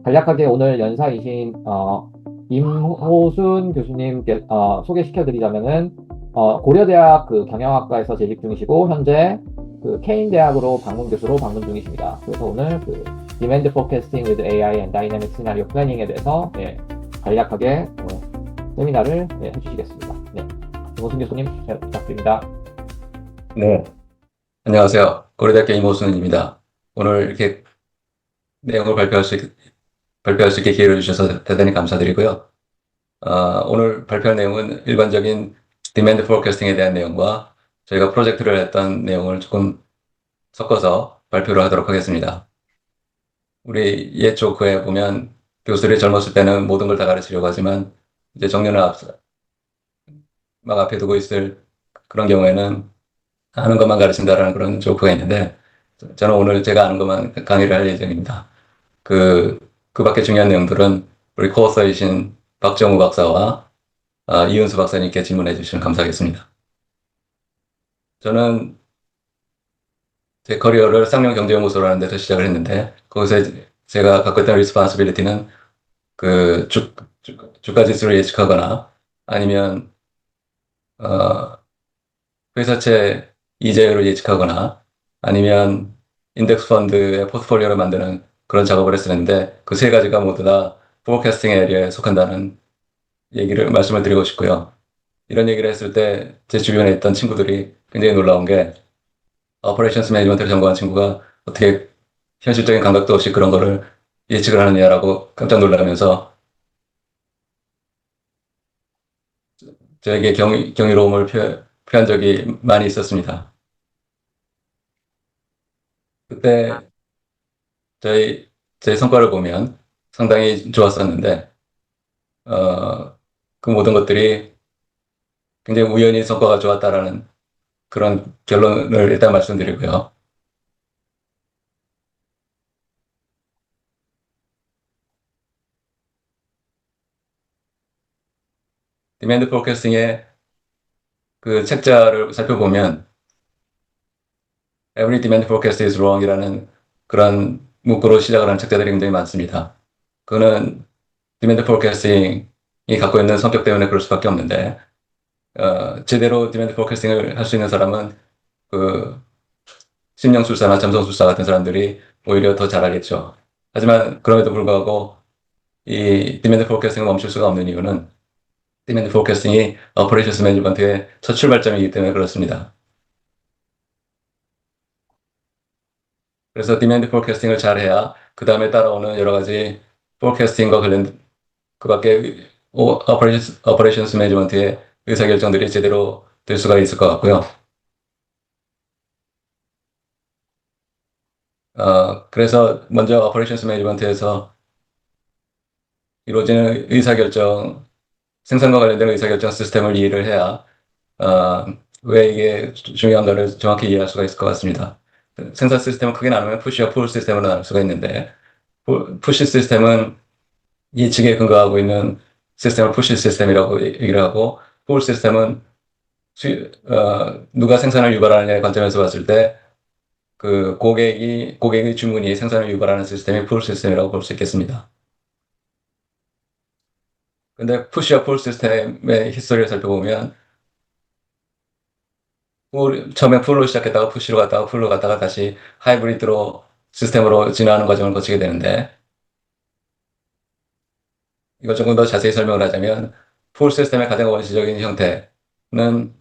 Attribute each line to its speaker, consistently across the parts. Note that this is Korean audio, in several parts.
Speaker 1: 간략하게 오늘 연사이신 임호순 교수님께 소개시켜드리자면은 고려대학 그 경영학과에서 재직 중이시고 현재 그 케인 대학으로 방문 교수로 방문 중이십니다. 그래서 오늘 그 Demand Forecasting with AI and Dynamic Scenario Planning에 대해서 간략하게 세미나를 해주시겠습니다. 네, 임호순 교수님 잘 부탁드립니다.
Speaker 2: 네, 안녕하세요. 고려대학교 임호순입니다. 오늘 이렇게 내용을 발표할 수 있게 기회를 주셔서 대단히 감사드리고요. 오늘 발표할 내용은 일반적인 디맨드 포recasting에 대한 내용과 저희가 프로젝트를 했던 내용을 조금 섞어서 발표를 하도록 하겠습니다. 우리 옛 조크에 보면 교수들이 젊었을 때는 모든 걸 다 가르치려고 하지만 이제 정년을 막 앞에 두고 있을 그런 경우에는 아는 것만 가르친다라는 그런 조크가 있는데 저는 오늘 제가 아는 것만 강의를 할 예정입니다. 그 밖에 중요한 내용들은 우리 코어서이신 박정우 박사와 이은수 박사님께 질문해 주시면 감사하겠습니다. 저는 제 커리어를 쌍용 경제연구소라는 데서 시작을 했는데 거기서 제가 갖고 있던 리스폰시빌리티는 그 주가 지수를 예측하거나 아니면 어, 회사채 이자율을 예측하거나 아니면 인덱스 펀드의 포트폴리오를 만드는 그런 작업을 했었는데 그 세 가지가 모두 다 포캐스팅 에리어에 속한다는 말씀을 드리고 싶고요. 이런 얘기를 했을 때 제 주변에 있던 친구들이 굉장히 놀라운 게 오퍼레이션스 매니지먼트를 전공한 친구가 어떻게 현실적인 감각도 없이 그런 거를 예측을 하느냐라고 깜짝 놀라면서 저에게 경이로움을 표한 적이 많이 있었습니다. 그때 제 성과를 보면 상당히 좋았었는데, 그 모든 것들이 굉장히 우연히 성과가 좋았다라는 그런 결론을 일단 말씀드리고요. 디맨드 포캐스팅의 그 책자를 살펴보면 Every Demand Forecast is Wrong이라는 그런 문구로 시작을 하는 책자들이 굉장히 많습니다. 그거는 디맨드 포캐스팅이 갖고 있는 성격 때문에 그럴 수밖에 없는데 제대로 디맨드 포캐스팅을 할 수 있는 사람은 그 심령술사나 점성술사 같은 사람들이 오히려 더 잘하겠죠. 하지만 그럼에도 불구하고 이 디맨드 포캐스팅을 멈출 수가 없는 이유는 디맨드 포캐스팅이 오퍼레이션스 매니지먼트의 첫 출발점이기 때문에 그렇습니다. 그래서 디맨드 포캐스팅을 잘해야 그 다음에 따라오는 여러 가지 포캐스팅과 관련 그 밖에 오퍼레이션스 매니지먼트의 의사결정들이 제대로 될 수가 있을 것 같고요. 그래서 먼저 오퍼레이션스 매니지먼트에서 이루어지는 생산과 관련된 의사결정 시스템을 이해를 해야 어, 왜 이게 중요한가를 정확히 이해할 수가 있을 것 같습니다. 생산 시스템을 크게 나누면 푸시와 푸ll 시스템으로 나눌 수가 있는데 푸시 시스템은 예측에 근거하고 있는 시스템을 푸시 시스템이라고 얘기를 하고 푸ll 시스템은 누가 생산을 유발하느냐의 관점에서 봤을 때 그 고객의 주문이 생산을 유발하는 시스템이 푸ll 시스템이라고 볼 수 있겠습니다. 근데 푸시와 푸ll 시스템의 히스토리를 살펴보면 처음에 풀로 시작했다가 푸시로 갔다가 풀로 갔다가 다시 하이브리드로 시스템으로 진화하는 과정을 거치게 되는데 이걸 조금 더 자세히 설명을 하자면 풀 시스템의 가장 원시적인 형태는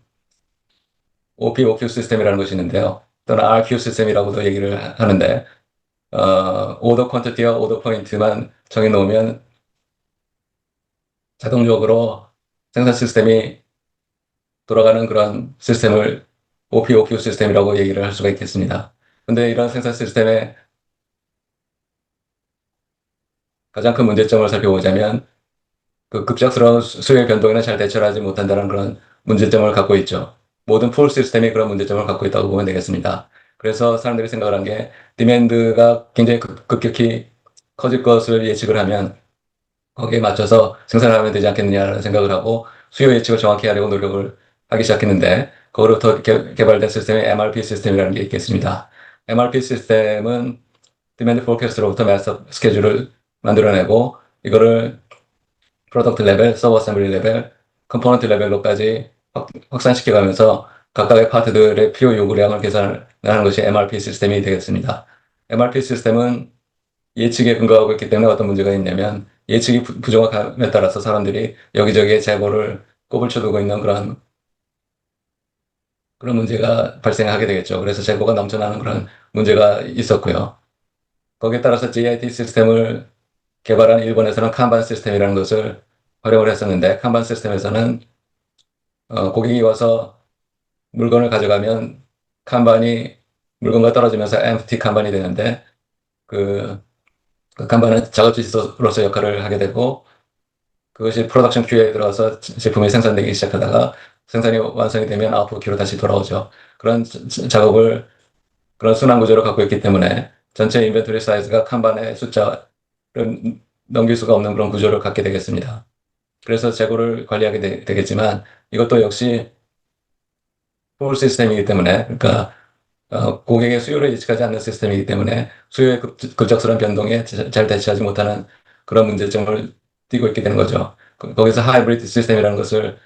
Speaker 2: OP/OQ 시스템이라는 것이 있는데요. 또는 RQ 시스템이라고도 얘기를 하는데 오더 퀀티티와 오더 포인트만 정해 놓으면 자동적으로 생산 시스템이 돌아가는 그런 시스템을 OP/OQ 시스템이라고 얘기를 할 수가 있겠습니다. 근데 이런 생산 시스템의 가장 큰 문제점을 살펴보자면 그 급작스러운 수요의 변동에는 잘 대처를 하지 못한다는 그런 문제점을 갖고 있죠. 모든 풀 시스템이 그런 문제점을 갖고 있다고 보면 되겠습니다. 그래서 사람들이 생각을 한 게 디맨드가 굉장히 급격히 커질 것을 예측을 하면 거기에 맞춰서 생산을 하면 되지 않겠느냐는 생각을 하고 수요 예측을 정확히 하려고 노력을 하기 시작했는데 거기로부터 개발된 시스템이 MRP 시스템이라는 게 있겠습니다. MRP 시스템은 디맨드 포캐스트로부터 마스터 스케줄을 만들어내고 이거를 프로덕트 레벨, 서브 어셈블리 레벨, 컴포넌트 레벨로까지 확산시켜 가면서 각각의 파트들의 필요 요구량을 계산하는 것이 MRP 시스템이 되겠습니다. MRP 시스템은 예측에 근거하고 있기 때문에 어떤 문제가 있냐면 예측이 부정함에 따라서 사람들이 여기저기에 재고를 꼽을 쳐두고 있는 그런 문제가 발생하게 되겠죠. 그래서 재고가 넘쳐나는 그런 문제가 있었고요. 거기에 따라서 GIT 시스템을 개발한 일본에서는 칸반 시스템이라는 것을 활용을 했었는데 칸반 시스템에서는 고객이 와서 물건을 가져가면 칸반이 물건과 떨어지면서 empty 칸반이 되는데 그, 그 칸반은 작업지시로서 역할을 하게 되고 그것이 프로덕션 큐에 들어가서 제품이 생산되기 시작하다가 생산이 완성이 되면 아웃풋 큐로 다시 돌아오죠. 그런 작업을 그런 순환 구조를 갖고 있기 때문에 전체 인벤토리 사이즈가 칸반의 숫자를 넘길 수가 없는 그런 구조를 갖게 되겠습니다. 그래서 재고를 관리하게 되겠지만 이것도 역시 폴 시스템이기 때문에 그러니까 고객의 수요를 예측하지 않는 시스템이기 때문에 수요의 급작스러운 변동에 잘 대처하지 못하는 그런 문제점을 띠고 있게 되는 거죠. 거기서 하이브리드 시스템이라는 것을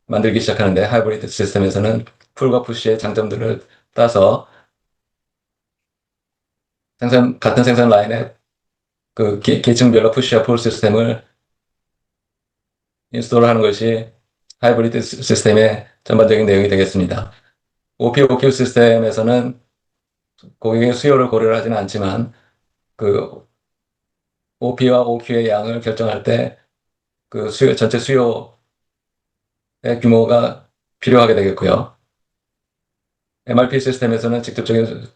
Speaker 2: 만들기 시작하는데 하이브리드 시스템에서는 풀과 푸시의 장점들을 따서 같은 생산 라인에 그 계층별로 푸시와 풀 시스템을 인스톨하는 것이 하이브리드 시스템의 전반적인 내용이 되겠습니다. OPOQ 시스템에서는 고객의 수요를 고려를 하지는 않지만 그 OP와 OQ의 양을 결정할 때 그 전체 수요의 규모가 필요하게 되겠고요. MRP 시스템에서는 직접적인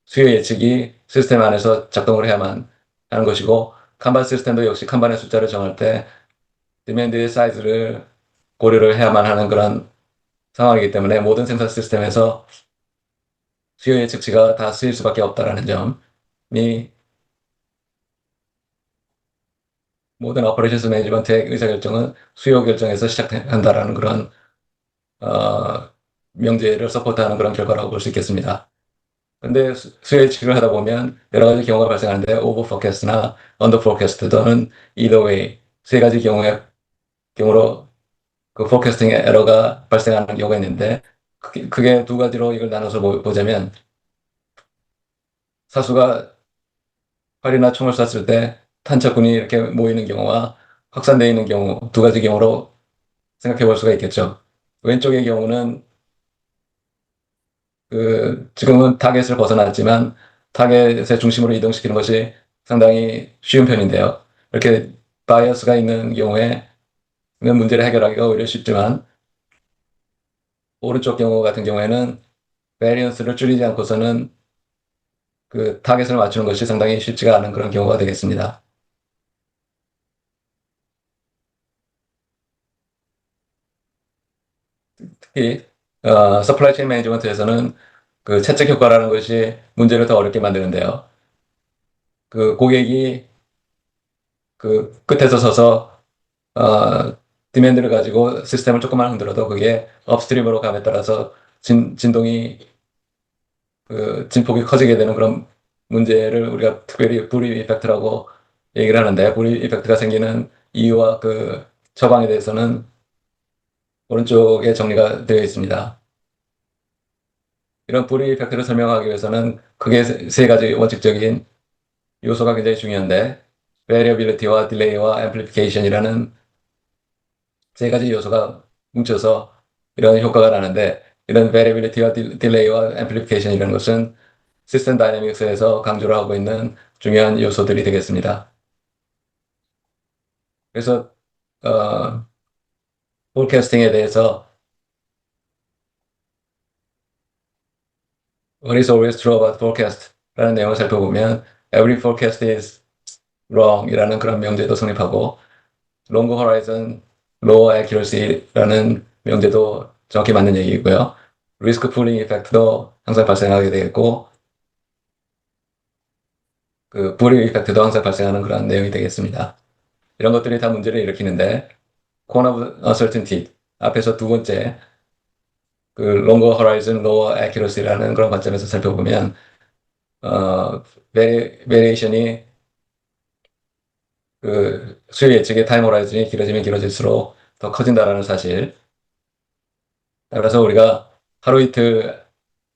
Speaker 2: 수요 예측이 시스템 안에서 작동을 해야만 하는 것이고 칸반 시스템도 역시 칸반의 숫자를 정할 때 디맨드의 사이즈를 고려를 해야만 하는 그런 상황이기 때문에 모든 생산 시스템에서 수요 예측치가 다 쓰일 수밖에 없다라는 점이 모든 오퍼레이션스 매니지먼트의 의사결정은 수요 결정에서 시작한다라는 그런 명제를 서포트하는 그런 결과라고 볼 수 있겠습니다. 근데 수요 예측을 하다 보면 여러 가지 경우가 발생하는데 오버 포캐스트나 언더 포캐스트 또는 either way 세 가지 경우로 그 포캐스팅 에러가 발생하는 경우가 있는데 크게 두 가지로 이걸 나눠서 보자면 사수가 활이나 총을 쐈을 때 탄착군이 이렇게 모이는 경우와 확산되어 있는 경우 두 가지 경우로 생각해 볼 수가 있겠죠. 왼쪽의 경우는 지금은 타겟을 벗어났지만 타겟의 중심으로 이동시키는 것이 상당히 쉬운 편인데요. 이렇게 바이어스가 있는 경우에는 문제를 해결하기가 오히려 쉽지만 오른쪽 경우 같은 경우에는 베리언스를 줄이지 않고서는 그 타겟을 맞추는 것이 상당히 쉽지가 않은 그런 경우가 되겠습니다. 특히 서플라이 체인 매니지먼트에서는 그 채찍 효과라는 것이 문제를 더 어렵게 만드는데요. 그 고객이 그 끝에서 서서 디맨드를 가지고 시스템을 조금만 흔들어도 그게 업스트림으로 감에 따라서 진동이 진폭이 커지게 되는 그런 문제를 우리가 특별히 불입 이펙트라고 얘기를 하는데 불입 이펙트가 생기는 이유와 그 처방에 대해서는 오른쪽에 정리가 되어 있습니다. 이런 불입 이펙트를 설명하기 위해서는 크게 세 가지 원칙적인 요소가 굉장히 중요한데 variability와 딜레이와 amplification이라는 세 가지 요소가 뭉쳐서 이런 효과가 나는데 이런 variability와 딜레이와 amplification이라는 것은 시스템 다이내믹스에서 강조를 하고 있는 중요한 요소들이 되겠습니다. 그래서 포캐스팅에 대해서 What is always true about forecast라는 내용을 살펴보면 Every forecast is wrong 이라는 그런 명제도 성립하고 Long horizon, low accuracy라는 명제도 정확히 맞는 얘기고요. 리스크 풀링 이펙트도 항상 발생하게 되겠고 그 불임 이펙트도 항상 발생하는 그런 내용이 되겠습니다. 이런 것들이 다 문제를 일으키는데 Cone of Uncertainty 앞에서 두 번째 그 Longer Horizon, Lower Accuracy라는 그런 관점에서 살펴보면 베리에이션이 그 수요 예측의 타임 호라이즌이 길어지면 길어질수록 더 커진다라는 사실. 따라서 우리가 하루 이틀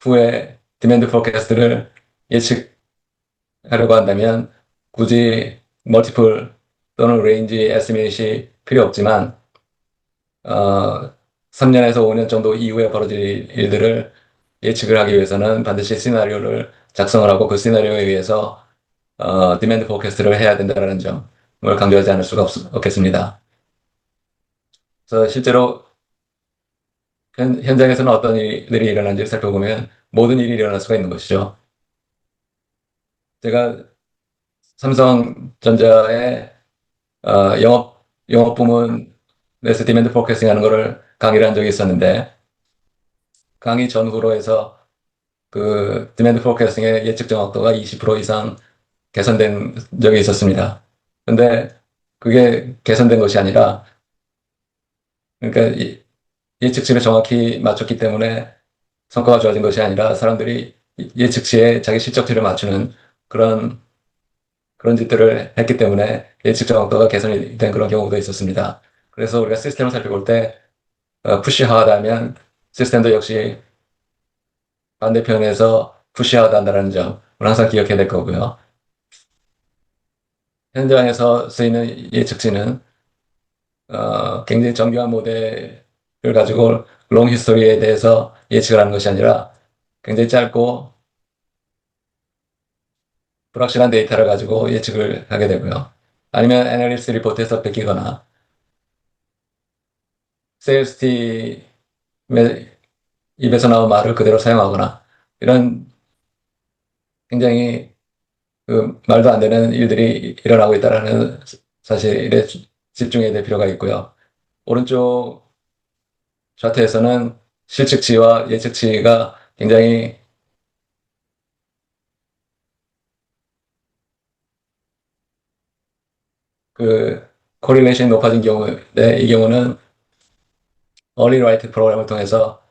Speaker 2: 후에 디맨드 포캐스트를 예측하려고 한다면 굳이 멀티플 또는 레인지 에스티메이트이 필요 없지만 3년에서 5년 정도 이후에 벌어질 일들을 예측을 하기 위해서는 반드시 시나리오를 작성을 하고 그 시나리오에 의해서 디맨드 포캐스트를 해야 된다는 점을 강조하지 않을 수가 없겠습니다. 그래서 실제로 현장에서는 어떤 일들이 일어나는지 살펴보면 모든 일이 일어날 수가 있는 것이죠. 제가 삼성전자의 영업 부문에서 디맨드 포캐스팅 하는 거를 강의를 한 적이 있었는데 강의 전후로 해서 그 디맨드 포캐스팅의 예측 정확도가 20% 이상 개선된 적이 있었습니다. 근데 그게 개선된 것이 아니라 그러니까 예측치를 정확히 맞췄기 때문에 성과가 좋아진 것이 아니라 사람들이 예측치에 자기 실적치를 맞추는 그런 짓들을 했기 때문에 예측 정확도가 개선이 된 그런 경우도 있었습니다. 그래서 우리가 시스템을 살펴볼 때 푸시하다면 시스템도 역시 반대편에서 푸시하다는 점을 항상 기억해야 될 거고요. 현장에서 쓰이는 예측치는 굉장히 정교한 모델을 가지고 롱 히스토리에 대해서 예측을 하는 것이 아니라 굉장히 짧고 불확실한 데이터를 가지고 예측을 하게 되고요. 아니면 애널리스트 리포트에서 베끼거나 세일스 팀의 입에서 나온 말을 그대로 사용하거나 이런 굉장히 그 말도 안 되는 일들이 일어나고 있다는 사실에 집중해야 될 필요가 있고요. 오른쪽 차트에서는 실측치와 예측치가 굉장히 그 코릴레이션이 높아진 경우인데 이 경우는 early write 프로그램을 통해서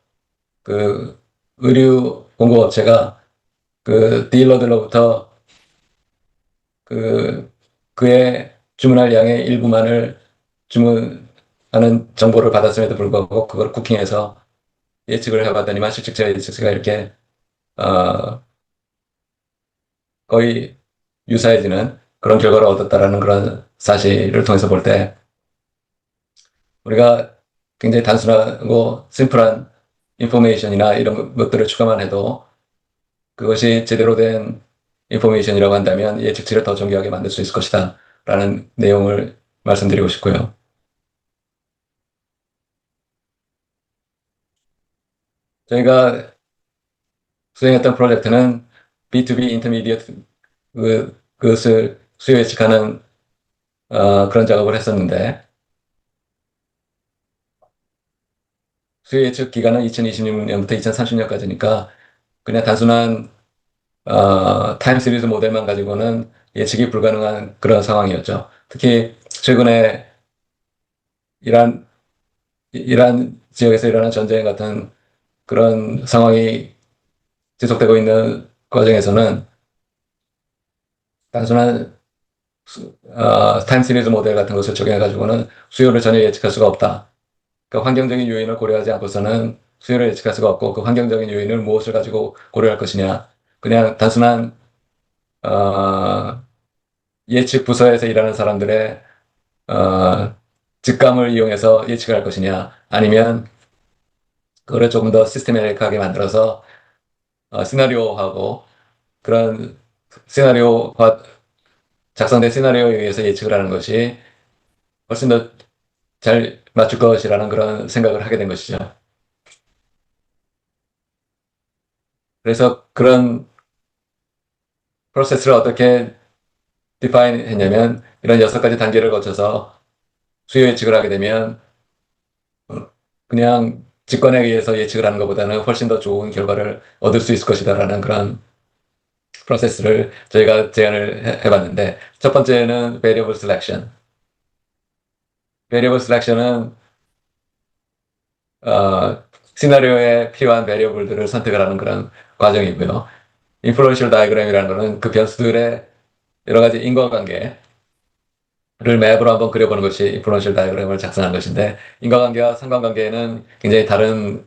Speaker 2: 그 의류 공급업체가 그 딜러들로부터 그의 주문할 양의 일부만을 주문하는 정보를 받았음에도 불구하고 그걸 쿠킹해서 예측을 해봤더니만 실측치와 예측치가 이렇게 거의 유사해지는 그런 결과를 얻었다라는 그런 사실을 통해서 볼 때 우리가 굉장히 단순하고 심플한 인포메이션이나 이런 것들을 추가만 해도 그것이 제대로 된 인포메이션이라고 한다면 예측치를 더 정교하게 만들 수 있을 것이다 라는 내용을 말씀드리고 싶고요. 저희가 수행했던 프로젝트는 B2B 인터미디어트 그것을 수요 예측하는 그런 작업을 했었는데 수요 예측 기간은 2026년부터 2030년까지니까 그냥 단순한 타임 시리즈 모델만 가지고는 예측이 불가능한 그런 상황이었죠. 특히 최근에 이란 지역에서 일어난 전쟁 같은 그런 상황이 지속되고 있는 과정에서는 단순한 타임 시리즈 모델 같은 것을 적용해가지고는 수요를 전혀 예측할 수가 없다. 그 환경적인 요인을 고려하지 않고서는 수요를 예측할 수가 없고 그 환경적인 요인을 무엇을 가지고 고려할 것이냐. 그냥 단순한 예측 부서에서 일하는 사람들의 직감을 이용해서 예측을 할 것이냐. 아니면 그거를 조금 더 시스테마틱하게 만들어서 시나리오하고 그런 시나리오와 작성된 시나리오에 의해서 예측을 하는 것이 훨씬 더 잘 맞출 것이라는 그런 생각을 하게 된 것이죠. 그래서 그런 프로세스를 어떻게 디파인 했냐면 이런 6가지 단계를 거쳐서 수요 예측을 하게 되면 그냥 직관에 의해서 예측을 하는 것보다는 훨씬 더 좋은 결과를 얻을 수 있을 것이다라는 그런 프로세스를 저희가 제안을 해봤는데 첫 번째는 variable selection. variable selection은 시나리오에 필요한 베리어블들을 선택을 하는 그런 과정이고요. 인플루언셜 다이그램이라는 것은 그 변수들의 여러 가지 인과관계, 맵으로 한번 그려보는 것이 인플루언셜 다이어그램을 작성한 것인데, 인과관계와 상관관계는 굉장히 다른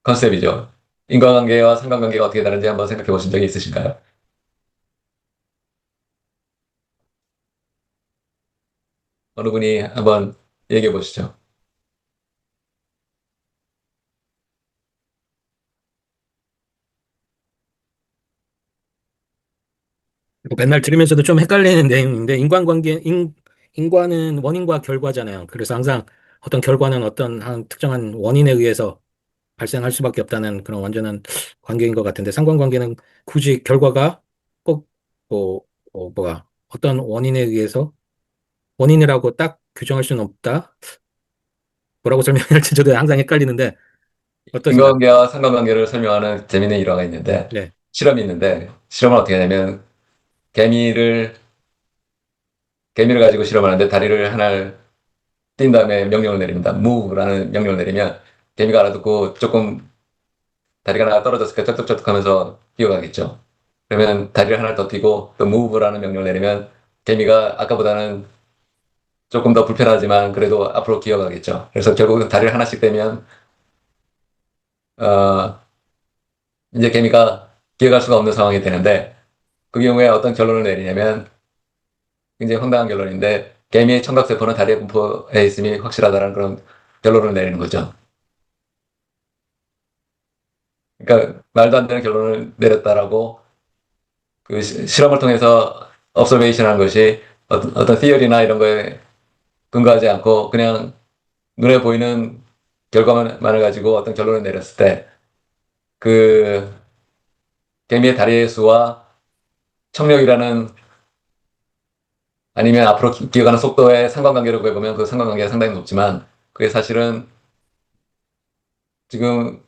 Speaker 2: 컨셉이죠. 인과관계와 상관관계가 어떻게 다른지 한번 생각해 보신 적이 있으신가요? 어느 분이 한번 얘기해 보시죠.
Speaker 3: 맨날 들으면서도 좀 헷갈리는 내용인데, 인과는 원인과 결과잖아요. 그래서 항상 어떤 결과는 어떤 한 특정한 원인에 의해서 발생할 수밖에 없다는 그런 완전한 관계인 것 같은데, 상관관계는 굳이 결과가 꼭, 뭐, 어떤 원인에 의해서 원인이라고 딱 규정할 수는 없다? 뭐라고 설명해야 할지 저도 항상 헷갈리는데, 어떠신가요?
Speaker 2: 인과관계와 상관관계를 설명하는 재미있는 일화가 있는데,
Speaker 3: 네.
Speaker 2: 실험이 있는데, 실험을 어떻게 하냐면, 개미를, 개미를 가지고 실험하는데 다리를 하나를 띈 다음에 명령을 내립니다. move라는 명령을 내리면, 개미가 알아듣고 조금 다리가 하나 떨어졌을까 쩍쩍쩍 하면서 뛰어가겠죠. 그러면 다리를 하나 더 띄고 또 move라는 명령을 내리면 개미가 아까보다는 조금 더 불편하지만 그래도 앞으로 기어가겠죠. 그래서 결국은 다리를 하나씩 떼면 어, 이제 개미가 기어갈 수가 없는 상황이 되는데 그 경우에 어떤 결론을 내리냐면 굉장히 황당한 결론인데 개미의 청각세포는 다리의 분포에 있음이 확실하다는 그런 결론을 내리는 거죠. 그러니까 말도 안 되는 결론을 내렸다라고 그 실험을 통해서 observation 한 것이 어떤 theory나 이런 거에 근거하지 않고 그냥 눈에 보이는 결과만을 가지고 어떤 결론을 내렸을 때 그 개미의 다리의 수와 청력이라는 아니면 앞으로 기어가는 속도의 상관관계를 구해보면 그 상관관계가 상당히 높지만 그게 사실은 지금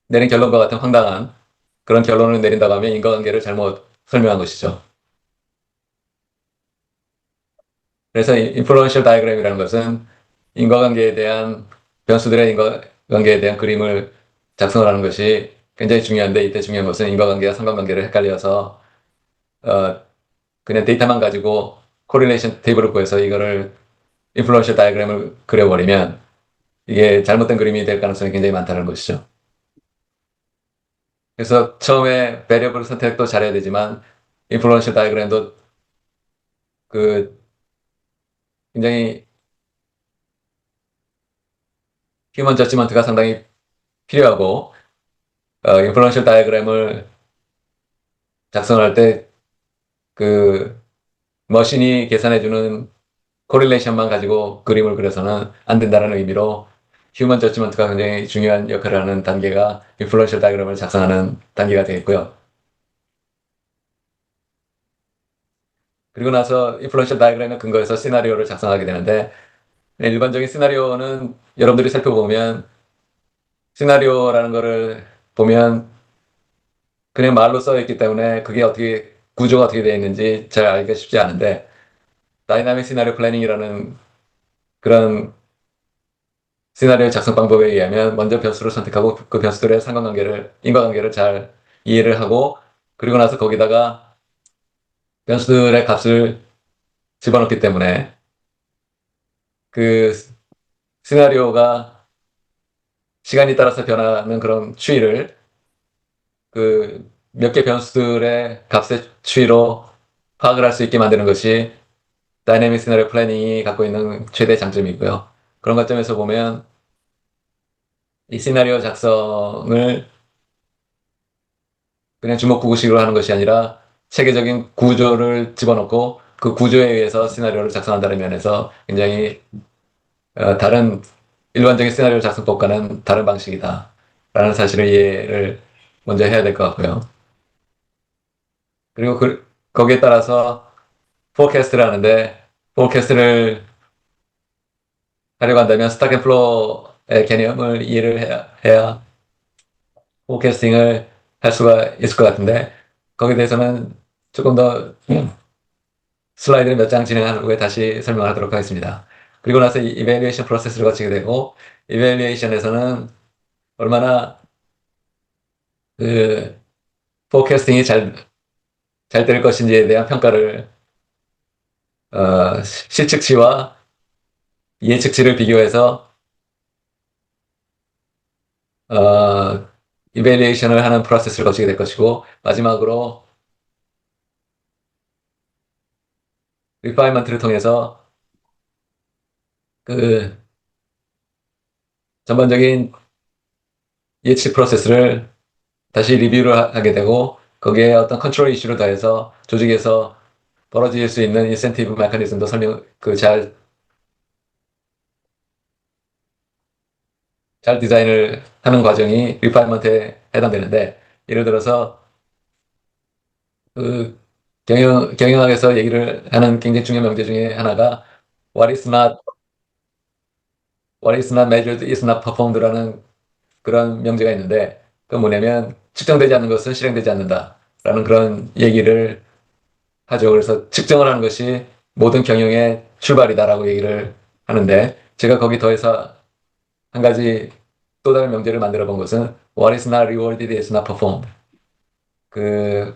Speaker 2: 내린 결론과 같은 황당한 그런 결론을 내린다고 하면 인과관계를 잘못 설명한 것이죠. 그래서 인플루언셜 다이어그램이라는 것은 인과관계에 대한 변수들의 인과관계에 대한 그림을 작성을 하는 것이 굉장히 중요한데 이때 중요한 것은 인과관계와 상관관계를 헷갈려서 어, 그냥 데이터만 가지고 코릴레이션 테이블을 구해서 이거를 인플루언셜 다이어그램을 그려버리면 이게 잘못된 그림이 될 가능성이 굉장히 많다는 것이죠. 그래서 처음에 베리어블 선택도 잘해야 되지만 인플루언셜 다이어그램도 그 굉장히 휴먼 저지먼트가 상당히 필요하고 인플루언셜 다이어그램을 작성할 때 그 머신이 계산해주는 코릴레이션만 가지고 그림을 그려서는 안 된다는 의미로 휴먼 저지먼트가 굉장히 중요한 역할을 하는 단계가 인플루언셜 다이어그램을 작성하는 단계가 되겠고요. 그리고 나서 인플루언셜 다이어그램의 근거에서 시나리오를 작성하게 되는데 일반적인 시나리오는 여러분들이 살펴보면 시나리오라는 거를 보면 그냥 말로 써 있기 때문에 그게 어떻게 구조가 어떻게 되어 있는지 잘 알기가 쉽지 않은데 다이나믹 시나리오 플래닝이라는 그런 시나리오 작성 방법에 의하면 먼저 변수를 선택하고 그 변수들의 인과관계를 잘 이해를 하고 그리고 나서 거기다가 변수들의 값을 집어넣기 때문에 그 시나리오가 시간이 따라서 변하는 그런 추이를 그 몇 개 변수들의 값의 추이로 파악을 할 수 있게 만드는 것이 다이내믹 시나리오 플래닝이 갖고 있는 최대 장점이고요. 그런 관점에서 보면 이 시나리오 작성을 그냥 주먹구구식으로 하는 것이 아니라 체계적인 구조를 집어넣고 그 구조에 의해서 시나리오를 작성한다는 면에서 굉장히 다른 일반적인 시나리오 작성법과는 다른 방식이다. 라는 사실을 이해를 먼저 해야 될 것 같고요. 그리고 거기에 따라서 포캐스트를 하는데 포캐스트를 하려고 한다면 스탁 앤 플로우의 개념을 이해를 해야 포캐스팅을 할 수가 있을 것 같은데 거기에 대해서는 조금 더 슬라이드를 몇 장 진행한 후에 다시 설명하도록 하겠습니다. 그리고 나서 이베리에이션 프로세스를 거치게 되고 이베리에이션에서는 얼마나 그 포캐스팅이 잘 될 것인지에 대한 평가를 시측치와 예측치를 비교해서 어, 이벨리에이션을 하는 프로세스를 거치게 될 것이고, 마지막으로 리파이먼트를 통해서 그 전반적인 예측 프로세스를 다시 리뷰를 하게 되고, 거기에 어떤 컨트롤 이슈를 더해서 조직에서 벌어질 수 있는 인센티브 메커니즘도 잘 디자인을 하는 과정이 리파이먼트에 해당되는데, 예를 들어서 그 경영학에서 얘기를 하는 굉장히 중요한 명제 중에 하나가 what is not, what is not measured is not performed라는 그런 명제가 있는데, 그건 뭐냐면 측정되지 않는 것은 실행되지 않는다라는 그런 얘기를 하죠. 그래서 측정을 하는 것이 모든 경영의 출발이다라고 얘기를 하는데, 제가 거기 더해서 한 가지 또 다른 명제를 만들어 본 것은 what is not rewarded is not performed.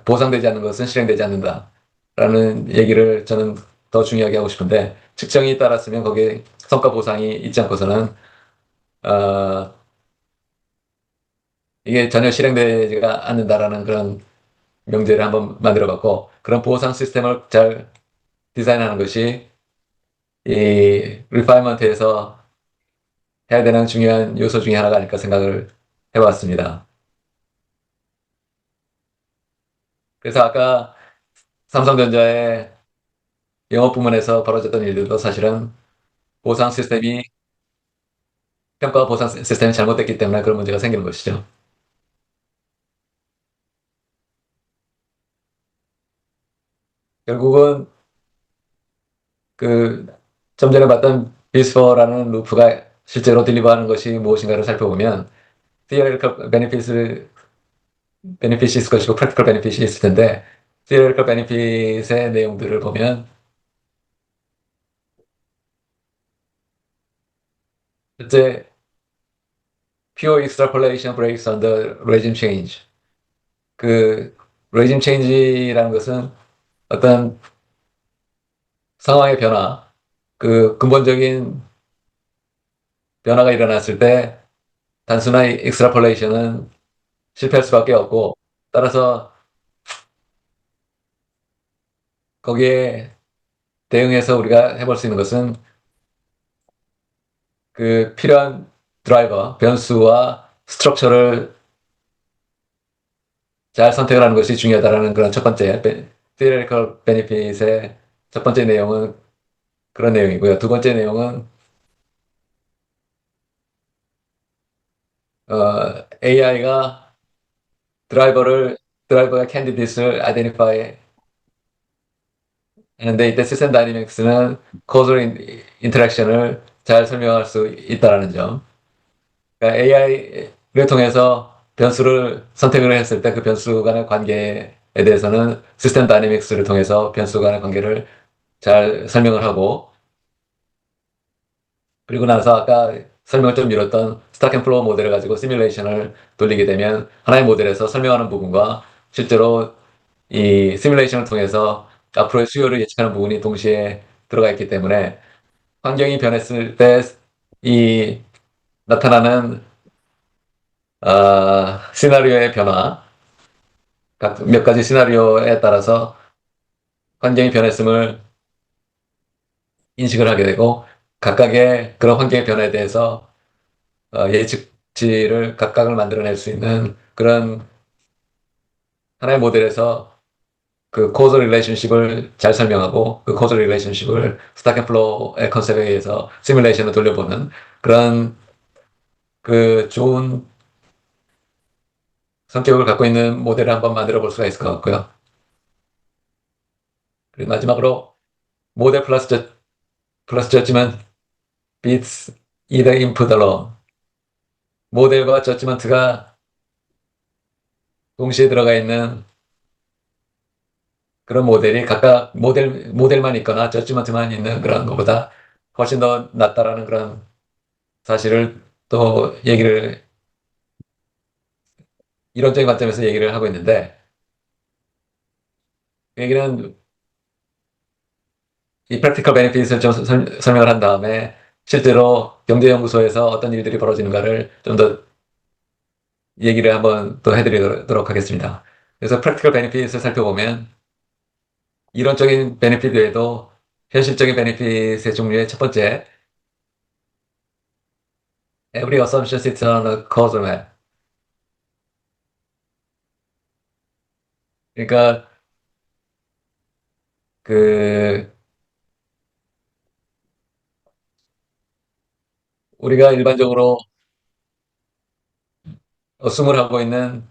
Speaker 2: 보상되지 않는 것은 실행되지 않는다라는 얘기를 저는 더 중요하게 하고 싶은데, 측정이 따랐으면 거기에 성과 보상이 있지 않고서는 어, 이게 전혀 실행되지가 않는다라는 그런 명제를 한번 만들어 봤고, 그런 보상 시스템을 잘 디자인하는 것이 이 리파이먼트에서 해야 되는 중요한 요소 중에 하나가 아닐까 생각을 해봤습니다. 그래서 아까 삼성전자의 영업 부문에서 벌어졌던 일들도 사실은 보상 시스템이 평가 보상 시스템이 잘못됐기 때문에 그런 문제가 생기는 것이죠. 결국은 그 좀 전에 봤던 비스포라는 루프가 실제로 딜리버하는 것이 무엇인가를 살펴보면 theoretical benefit이 있을 것이고 practical benefit이 있을 텐데, theoretical benefit의 내용들을 보면 실제 pure extrapolation breaks under regime change. 그 regime change라는 것은 어떤 상황의 변화, 근본적인 변화가 일어났을 때 단순한 익스트라폴레이션은 실패할 수밖에 없고, 따라서 거기에 대응해서 우리가 해볼 수 있는 것은 필요한 드라이버, 변수와 스트럭처를 잘 선택을 하는 것이 중요하다라는 그런 첫 번째, theoretical benefit의 첫 번째 내용은 그런 내용이고요. 두 번째 내용은 AI가 드라이버가 캔디디스를 아이덴티파이 하는데, 이때 시스템 다이내믹스는 causal 인터랙션을 잘 설명할 수 있다는 점. 그러니까 AI를 통해서 변수를 선택을 했을 때 그 변수 간의 관계에 대해서는 시스템 다이내믹스를 통해서 변수 간의 관계를 잘 설명을 하고, 그리고 나서 아까 설명을 좀 미뤘던 스탁 앤 플로우 모델을 가지고 시뮬레이션을 돌리게 되면 하나의 모델에서 설명하는 부분과 실제로 이 시뮬레이션을 통해서 앞으로의 수요를 예측하는 부분이 동시에 들어가 있기 때문에 환경이 변했을 때 이 나타나는 시나리오의 변화, 각 몇 가지 시나리오에 따라서 환경이 변했음을 인식을 하게 되고, 각각의 그런 환경의 변화에 대해서 예측치를 각각을 만들어낼 수 있는 그런 하나의 모델에서 코드 릴레이션십을 잘 설명하고, 그 코드 릴레이션십을 스탁 앤 플로우의 컨셉에 의해서 시뮬레이션을 돌려보는 그런 좋은 성격을 갖고 있는 모델을 한번 만들어 볼 수가 있을 것 같고요. 그리고 마지막으로 모델 플러스 저지먼트 beats either input alone. 모델과 저지먼트가 동시에 들어가 있는 그런 모델이 각각 모델만 있거나 저지먼트만 있는 그런 것보다 훨씬 더 낫다라는 그런 사실을 또 이론적인 관점에서 얘기를 하고 있는데, 그 얘기는 이 practical benefits을 좀 설명을 한 다음에 실제로 경제연구소에서 어떤 일들이 벌어지는가를 좀 더 얘기를 한번 또 해드리도록 하겠습니다. 그래서 practical benefits을 살펴보면 이론적인 베네핏 외에도 현실적인 베네핏의 종류의 첫 번째, every assumption sits on a causal map. 그러니까 그 우리가 일반적으로 assume을 하고 있는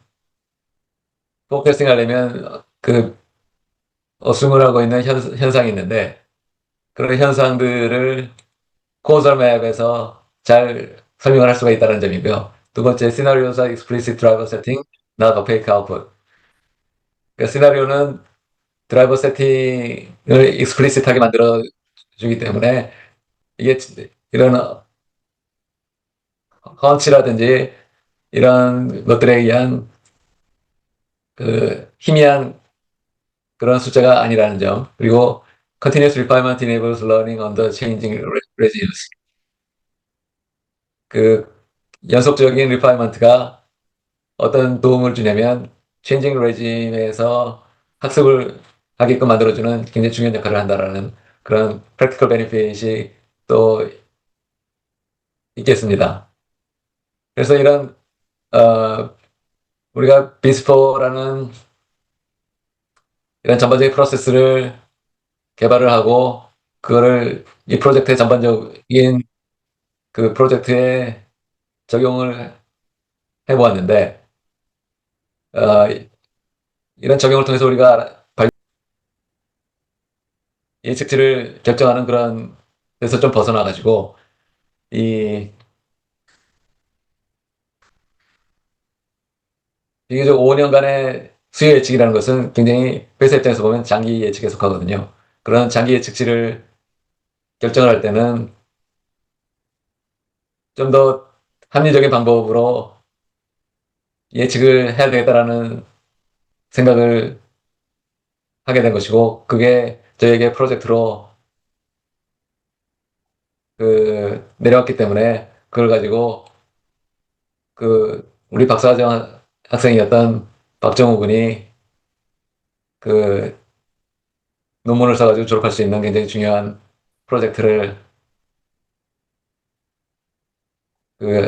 Speaker 2: 포커싱 하려면 그 assume을 하고 있는 현상이 있는데 그런 현상들을 causal map에서 잘 설명을 할 수가 있다는 점이고요. 두 번째, scenarios are explicit driver setting, not opaque output. 그러니까 시나리오는 드라이버 세팅을 익스플리시트하게 만들어 주기 때문에 이게 이런 헌치라든지 이런 것들에 의한 그 희미한 그런 숫자가 아니라는 점. 그리고 continuous refinement enables learning under changing regimes. 그 연속적인 리파이먼트가 어떤 도움을 주냐면 changing regime에서 학습을 하게끔 만들어주는 굉장히 중요한 역할을 한다라는 그런 practical benefit이 또 있겠습니다. 그래서 이런 우리가 비스포라는 이런 전반적인 프로세스를 개발을 하고 그거를 이 프로젝트의 전반적인 그 프로젝트에 적용을 해보았는데 어, 이런 적용을 통해서 우리가 예측치를 결정하는 그런 데서 좀 벗어나가지고 이 비교적 5년간의 수요 예측이라는 것은 굉장히 회사 입장에서 보면 장기 예측에 속하거든요. 그런 장기 예측치를 결정을 할 때는 좀 더 합리적인 방법으로 예측을 해야 되겠다라는 생각을 하게 된 것이고, 그게 저에게 프로젝트로 내려왔기 때문에, 그걸 가지고 우리 박사과정 학생이었던 박정우 군이 그 논문을 써가지고 졸업할 수 있는 굉장히 중요한 프로젝트를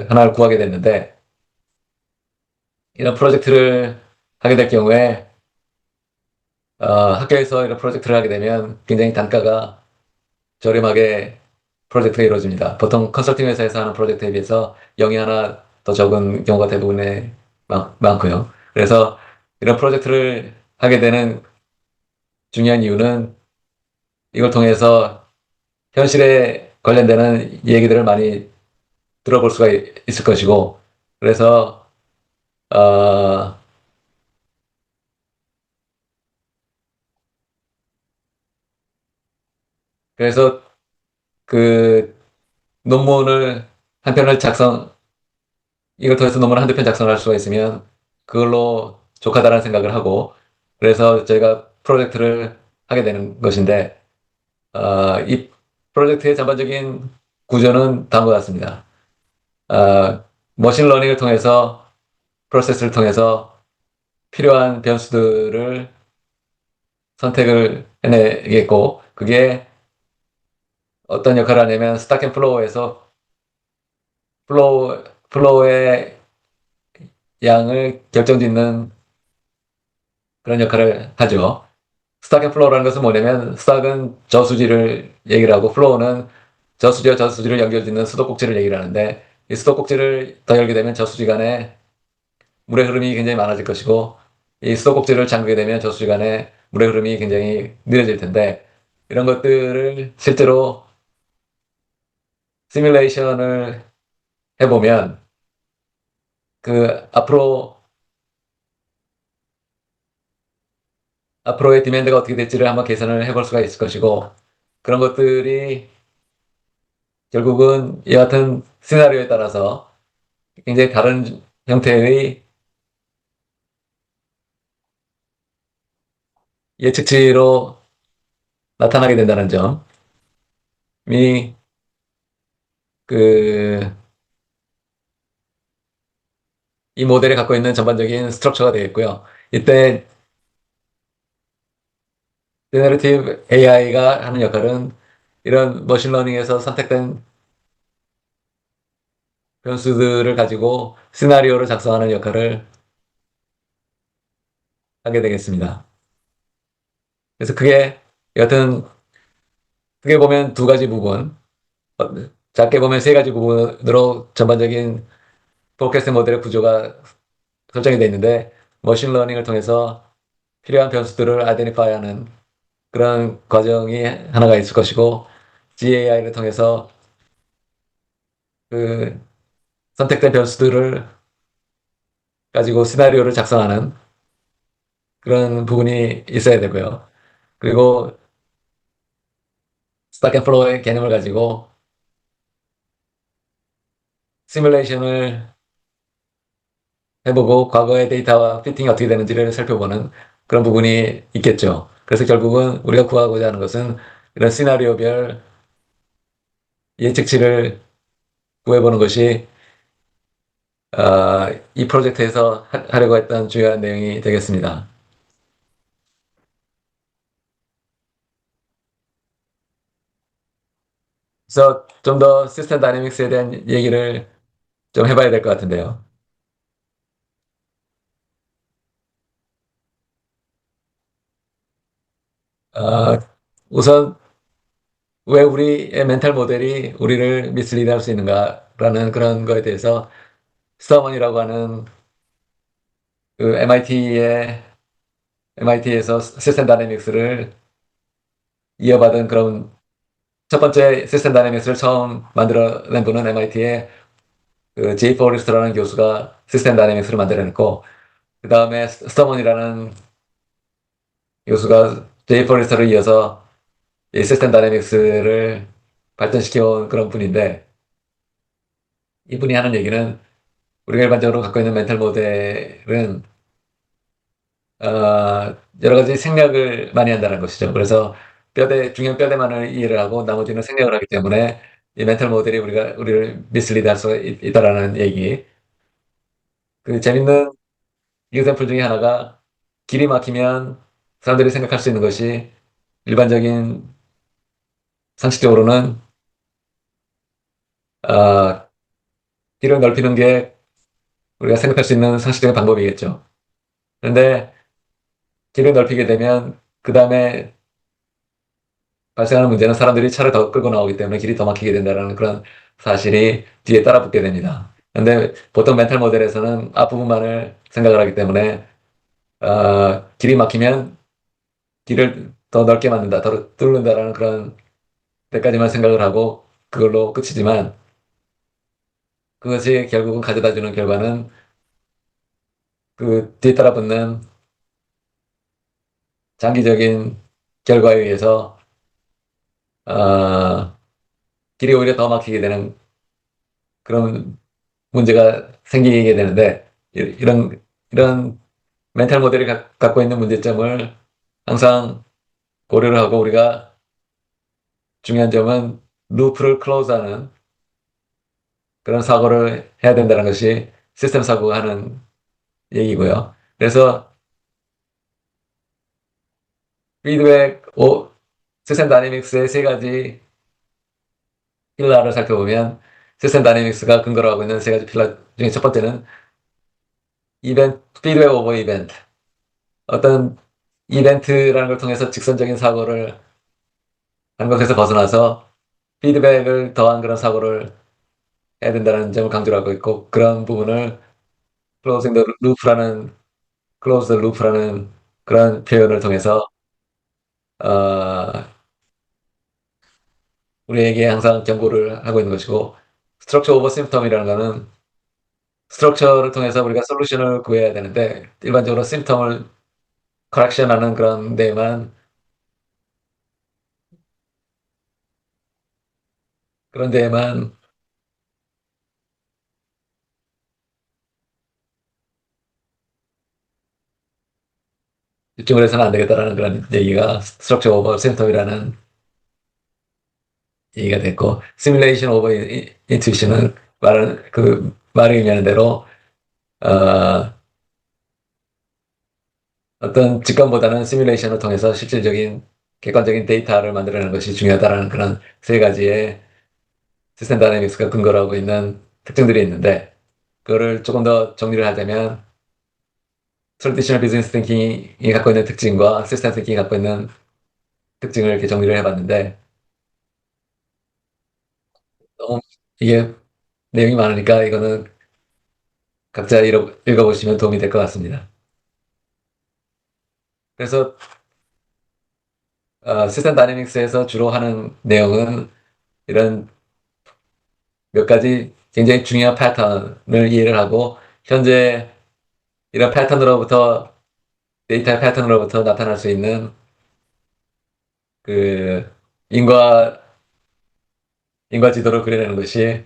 Speaker 2: 하나를 구하게 됐는데, 이런 프로젝트를 하게 될 경우에, 학교에서 이런 프로젝트를 하게 되면 굉장히 단가가 저렴하게 프로젝트가 이루어집니다. 보통 컨설팅 회사에서 하는 프로젝트에 비해서 영이 하나 더 적은 경우가 대부분에 많고요. 그래서 이런 프로젝트를 하게 되는 중요한 이유는 이걸 통해서 현실에 관련되는 얘기들을 많이 들어볼 수가 있을 것이고, 그래서, 어, 그래서 그 논문을 한 편을 이걸 통해서 논문을 한두 편 작성할 수가 있으면 그걸로 족하다라는 생각을 하고 그래서 저희가 프로젝트를 하게 되는 것인데 이 프로젝트의 전반적인 구조는 다음과 같습니다. 머신러닝을 통해서 프로세스를 통해서 필요한 변수들을 선택을 해내겠고 그게 어떤 역할을 하냐면 스탁 앤 플로우에서 플로우의 양을 결정짓는 그런 역할을 하죠. 스탁 앤 플로우라는 것은 뭐냐면 스탁은 저수지를 얘기를 하고 플로우는 저수지와 저수지를 연결짓는 수도꼭지를 얘기를 하는데 이 수도꼭지를 더 열게 되면 저수지 간에 물의 흐름이 굉장히 많아질 것이고 이 수도꼭지를 잠그게 되면 저수지 간에 물의 흐름이 굉장히 느려질 텐데 이런 것들을 실제로 시뮬레이션을 해보면 앞으로의 디맨드가 어떻게 될지를 한번 계산을 해볼 수가 있을 것이고 그런 것들이 결국은 이 같은 시나리오에 따라서 굉장히 다른 형태의 예측치로 나타나게 된다는 점. 그, 이 모델이 갖고 있는 전반적인 스트럭처가 되겠고요. 이때 제너레이티브 AI가 하는 역할은 이런 머신러닝에서 선택된 변수들을 가지고 시나리오를 작성하는 역할을 하게 되겠습니다. 그래서 여튼 크게 보면 두 가지 부분, 어, 작게 보면 세 가지 부분으로 전반적인 포recast 모델의 구조가 설정이 되어 있는데, 머신러닝을 통해서 필요한 변수들을 아이덴티파이하는 그런 과정이 하나가 있을 것이고, GAI를 통해서 그 선택된 변수들을 가지고 시나리오를 작성하는 그런 부분이 있어야 되고요. 그리고 스탁 앤 플로우의 개념을 가지고 시뮬레이션을 해보고 과거의 데이터와 피팅이 어떻게 되는지를 살펴보는 그런 부분이 있겠죠. 그래서 결국은 우리가 구하고자 하는 것은 이런 시나리오별 예측치를 구해보는 것이 이 프로젝트에서 하려고 했던 중요한 내용이 되겠습니다. 그래서 좀 더 시스템 다이내믹스에 대한 얘기를 좀 해봐야 될 것 같은데요. 어, 우선 왜 우리의 멘탈 모델이 우리를 미스리드 할 수 있는가라는 그런 거에 대해서 스터먼이라고 하는 그 MIT에서 시스템 다이내믹스를 이어받은 그런 첫 번째 시스템 다이내믹스를 처음 만들어낸 분은 MIT의 그 제이 포리스터라는 교수가 시스템 다이내믹스를 만들어냈고, 그 다음에 스터먼이라는 교수가 제이 포리스터를 이어서 이 시스템 다이내믹스를 발전시켜온 그런 분인데, 이분이 하는 얘기는 우리가 일반적으로 갖고 있는 멘탈 모델은 여러 가지 생략을 많이 한다는 것이죠. 그래서 중요한 뼈대만을 이해를 하고 나머지는 생략을 하기 때문에 이 멘탈 모델이 우리를 미스리드 할 수 있다라는 얘기. 그 재밌는 이그샘플 중에 하나가 길이 막히면 사람들이 생각할 수 있는 것이 일반적인 상식적으로는 아, 길을 넓히는 게 우리가 생각할 수 있는 상식적인 방법이겠죠. 그런데 길을 넓히게 되면 그 다음에 발생하는 문제는 사람들이 차를 더 끌고 나오기 때문에 길이 더 막히게 된다는 그런 사실이 뒤에 따라붙게 됩니다. 그런데 보통 멘탈 모델에서는 앞부분만을 생각을 하기 때문에 길이 막히면 길을 더 넓게 만든다, 더 뚫는다라는 그런 데까지만 생각을 하고 그걸로 끝이지만 그것이 결국은 가져다주는 결과는 그 뒤에 따라붙는 장기적인 결과에 의해서 어, 길이 오히려 더 막히게 되는 그런 문제가 생기게 되는데 이런 멘탈 모델이 갖고 있는 문제점을 항상 고려를 하고 우리가 중요한 점은 루프를 클로즈하는 그런 사고를 해야 된다는 것이 시스템 사고가 하는 얘기고요. 그래서 피드백 시스템 다이내믹스의 세 가지 필라를 살펴보면 시스템 다이내믹스가 근거로 하고 있는 세 가지 필라 중에 첫 번째는 피드백 오버 이벤트. 어떤 이벤트라는 걸 통해서 직선적인 사고를 하는 것에서 벗어나서 피드백을 더한 그런 사고를 해야 된다는 점을 강조를 하고 있고, 그런 부분을 closing the loop라는, close the loop라는 그런 표현을 통해서, 어, 우리에게 항상 경고를 하고 있는 것이고, structure over symptom이라는 거는 스트럭처를 통해서 우리가 솔루션을 구해야 되는데, 일반적으로 심텀을 커렉션하는 그런 데에만 집중을 해서는 안 되겠다라는 그런 얘기가 스트럭처 오버 심텀이라는 얘기가 됐고, 시뮬레이션 오버 인투이션은 말을 의미하는 대로, 어, 어떤 직관보다는 시뮬레이션을 통해서 실질적인 객관적인 데이터를 만들어내는 것이 중요하다는 그런 세 가지의 시스템 다이내믹스가 근거로 하고 있는 특징들이 있는데, 그거를 조금 더 정리를 하자면, 트래디셔널 비즈니스 띵킹이 갖고 있는 특징과 시스템 띵킹이 갖고 있는 특징을 이렇게 정리를 해봤는데, 너무 이게 내용이 많으니까 이거는 각자 읽어보시면 도움이 될 것 같습니다. 그래서 시스템 다이내믹스에서 주로 하는 내용은 이런 몇 가지 굉장히 중요한 패턴을 이해를 하고 현재 이런 패턴으로부터 데이터의 패턴으로부터 나타날 수 있는 그 인과 지도를 그려내는 것이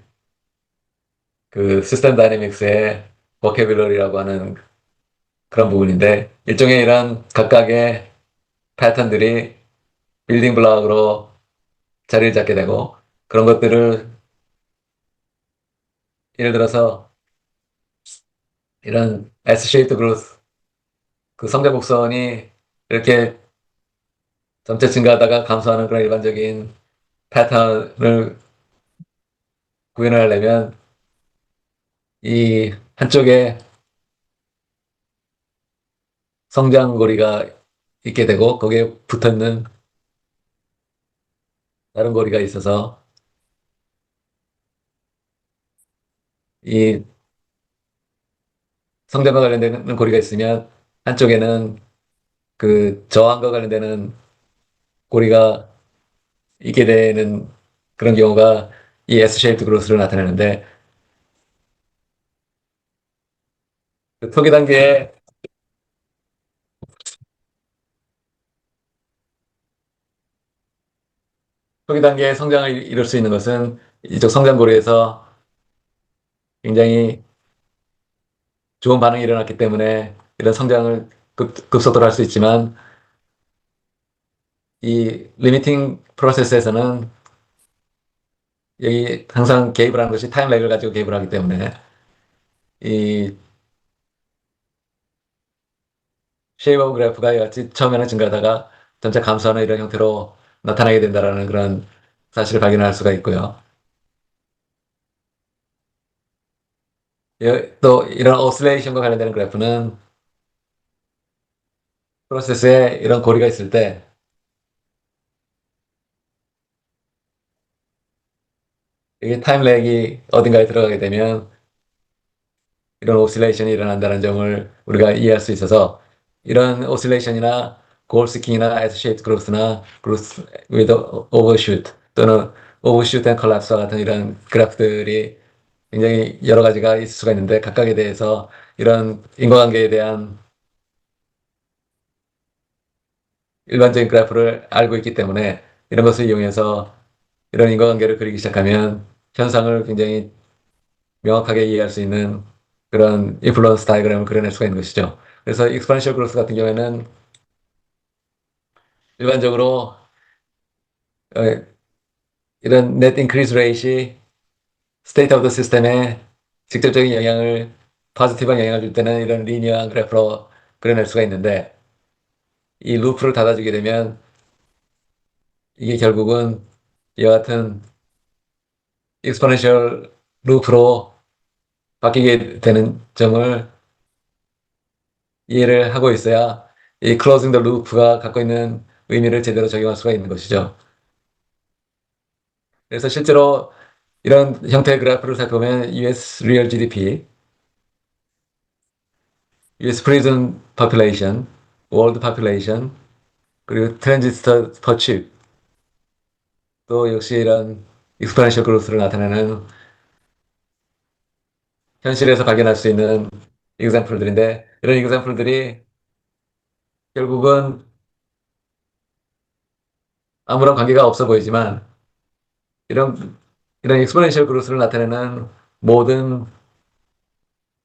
Speaker 2: 그 시스템 다이내믹스의 버케뷸러리라고 하는 그런 부분인데 일종의 이런 각각의 패턴들이 빌딩 블록으로 자리를 잡게 되고 그런 것들을 예를 들어서 이런 S-shaped growth 그 성장 곡선이 이렇게 점차 증가하다가 감소하는 그런 일반적인 패턴을 구현하려면 이 한쪽에 성장고리가 있게 되고 거기에 붙어있는 다른 고리가 있어서 이 성장과 관련되는 고리가 있으면 한쪽에는 그 저항과 관련되는 고리가 있게 되는 그런 경우가 이 S-shaped growth를 나타내는데 그 초기 단계의 성장을 이룰 수 있는 것은 이쪽 성장고리에서 굉장히 좋은 반응이 일어났기 때문에 이런 성장을 급속도로 할 수 있지만 이 리미팅 프로세스에서는 여기 항상 개입을 하는 것이 타임 렉을 가지고 개입을 하기 때문에 이 쉐이브 오브 그래프가 같이 처음에는 증가하다가 점차 감소하는 이런 형태로 나타나게 된다라는 그런 사실을 발견할 수가 있고요. 또 이런 오실레이션과 관련되는 그래프는 프로세스에 이런 고리가 있을 때 이게 타임 렉이 어딘가에 들어가게 되면 이런 오실레이션이 일어난다는 점을 우리가 이해할 수 있어서 이런 오실레이션이나 골 스킹이나 S-shaped growth나 growth with overshoot 또는 overshoot and collapse와 같은 이런 그래프들이 굉장히 여러 가지가 있을 수가 있는데 각각에 대해서 이런 인과관계에 대한 일반적인 그래프를 알고 있기 때문에 이런 것을 이용해서 이런 인과관계를 그리기 시작하면 현상을 굉장히 명확하게 이해할 수 있는 그런 인플루언스 다이그램을 그려낼 수가 있는 것이죠. 그래서 익스포넨셜 그로스 같은 경우에는 일반적으로 어, 이런 net increase rate이 state of the system에 직접적인 영향을 포지티브한 영향을 줄 때는 이런 리니어한 그래프로 그려낼 수가 있는데 이 루프를 닫아주게 되면 이게 결국은 이와 같은 익스포넨셜 루프로 바뀌게 되는 점을 이해를 하고 있어야 이 closing the loop가 갖고 있는 의미를 제대로 적용할 수가 있는 것이죠. 그래서 실제로 이런 형태의 그래프를 살펴보면 US real GDP, US prison population, world population, 그리고 transistor per chip, 또 역시 이런 exponential growth를 나타내는 현실에서 발견할 수 있는 example들인데 이런 example들이 결국은 아무런 관계가 없어 보이지만 이런 exponential growth를 나타내는 모든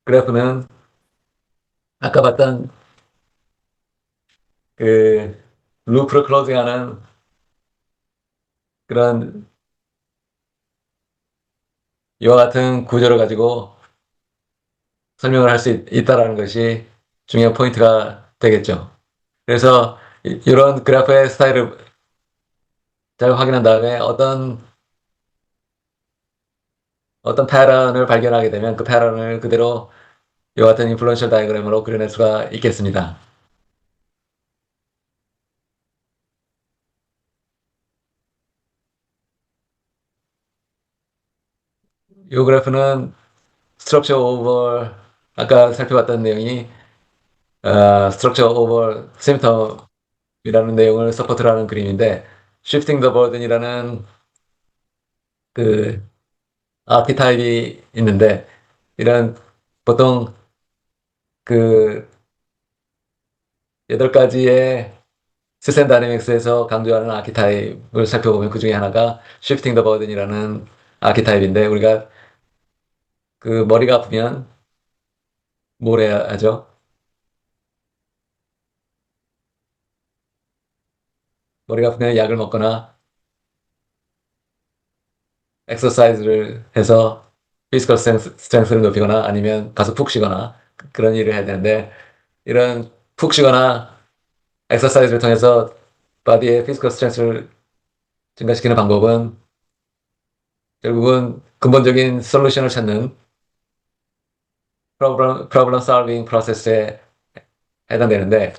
Speaker 2: 그래프는 아까 봤던 그 루프를 클로징하는 그런 이와 같은 구조를 가지고 설명을 할 수 있다라는 것이 중요한 포인트가 되겠죠. 그래서 이런 그래프의 스타일을 잘 확인한 다음에 어떤 패턴을 발견하게 되면 그 패턴을 그대로 이와 같은 인플루언셜 다이어그램으로 그려낼 수가 있겠습니다. 이 그래프는 스트럭처 오버 아까 살펴봤던 내용이 스트럭처 오버 시스템이라는 내용을 서포트를 하는 그림인데 Shifting the Burden이라는 그 아키타입이 있는데 이런 보통 그 8가지의 시스템 다이내믹스에서 강조하는 아키타입을 살펴보면 그 중에 하나가 Shifting the Burden이라는 아키타입인데 우리가 그 머리가 아프면 뭘 해야 하죠? 머리가 아프면 약을 먹거나 엑서사이즈를 해서 피지컬 스트렝스를 높이거나 아니면 가서 푹 쉬거나 그런 일을 해야 되는데 이런 푹 쉬거나 엑서사이즈를 통해서 바디의 피지컬 스트렝스를 증가시키는 방법은 결국은 근본적인 솔루션을 찾는 프로블럼 솔빙 프로세스에 해당되는데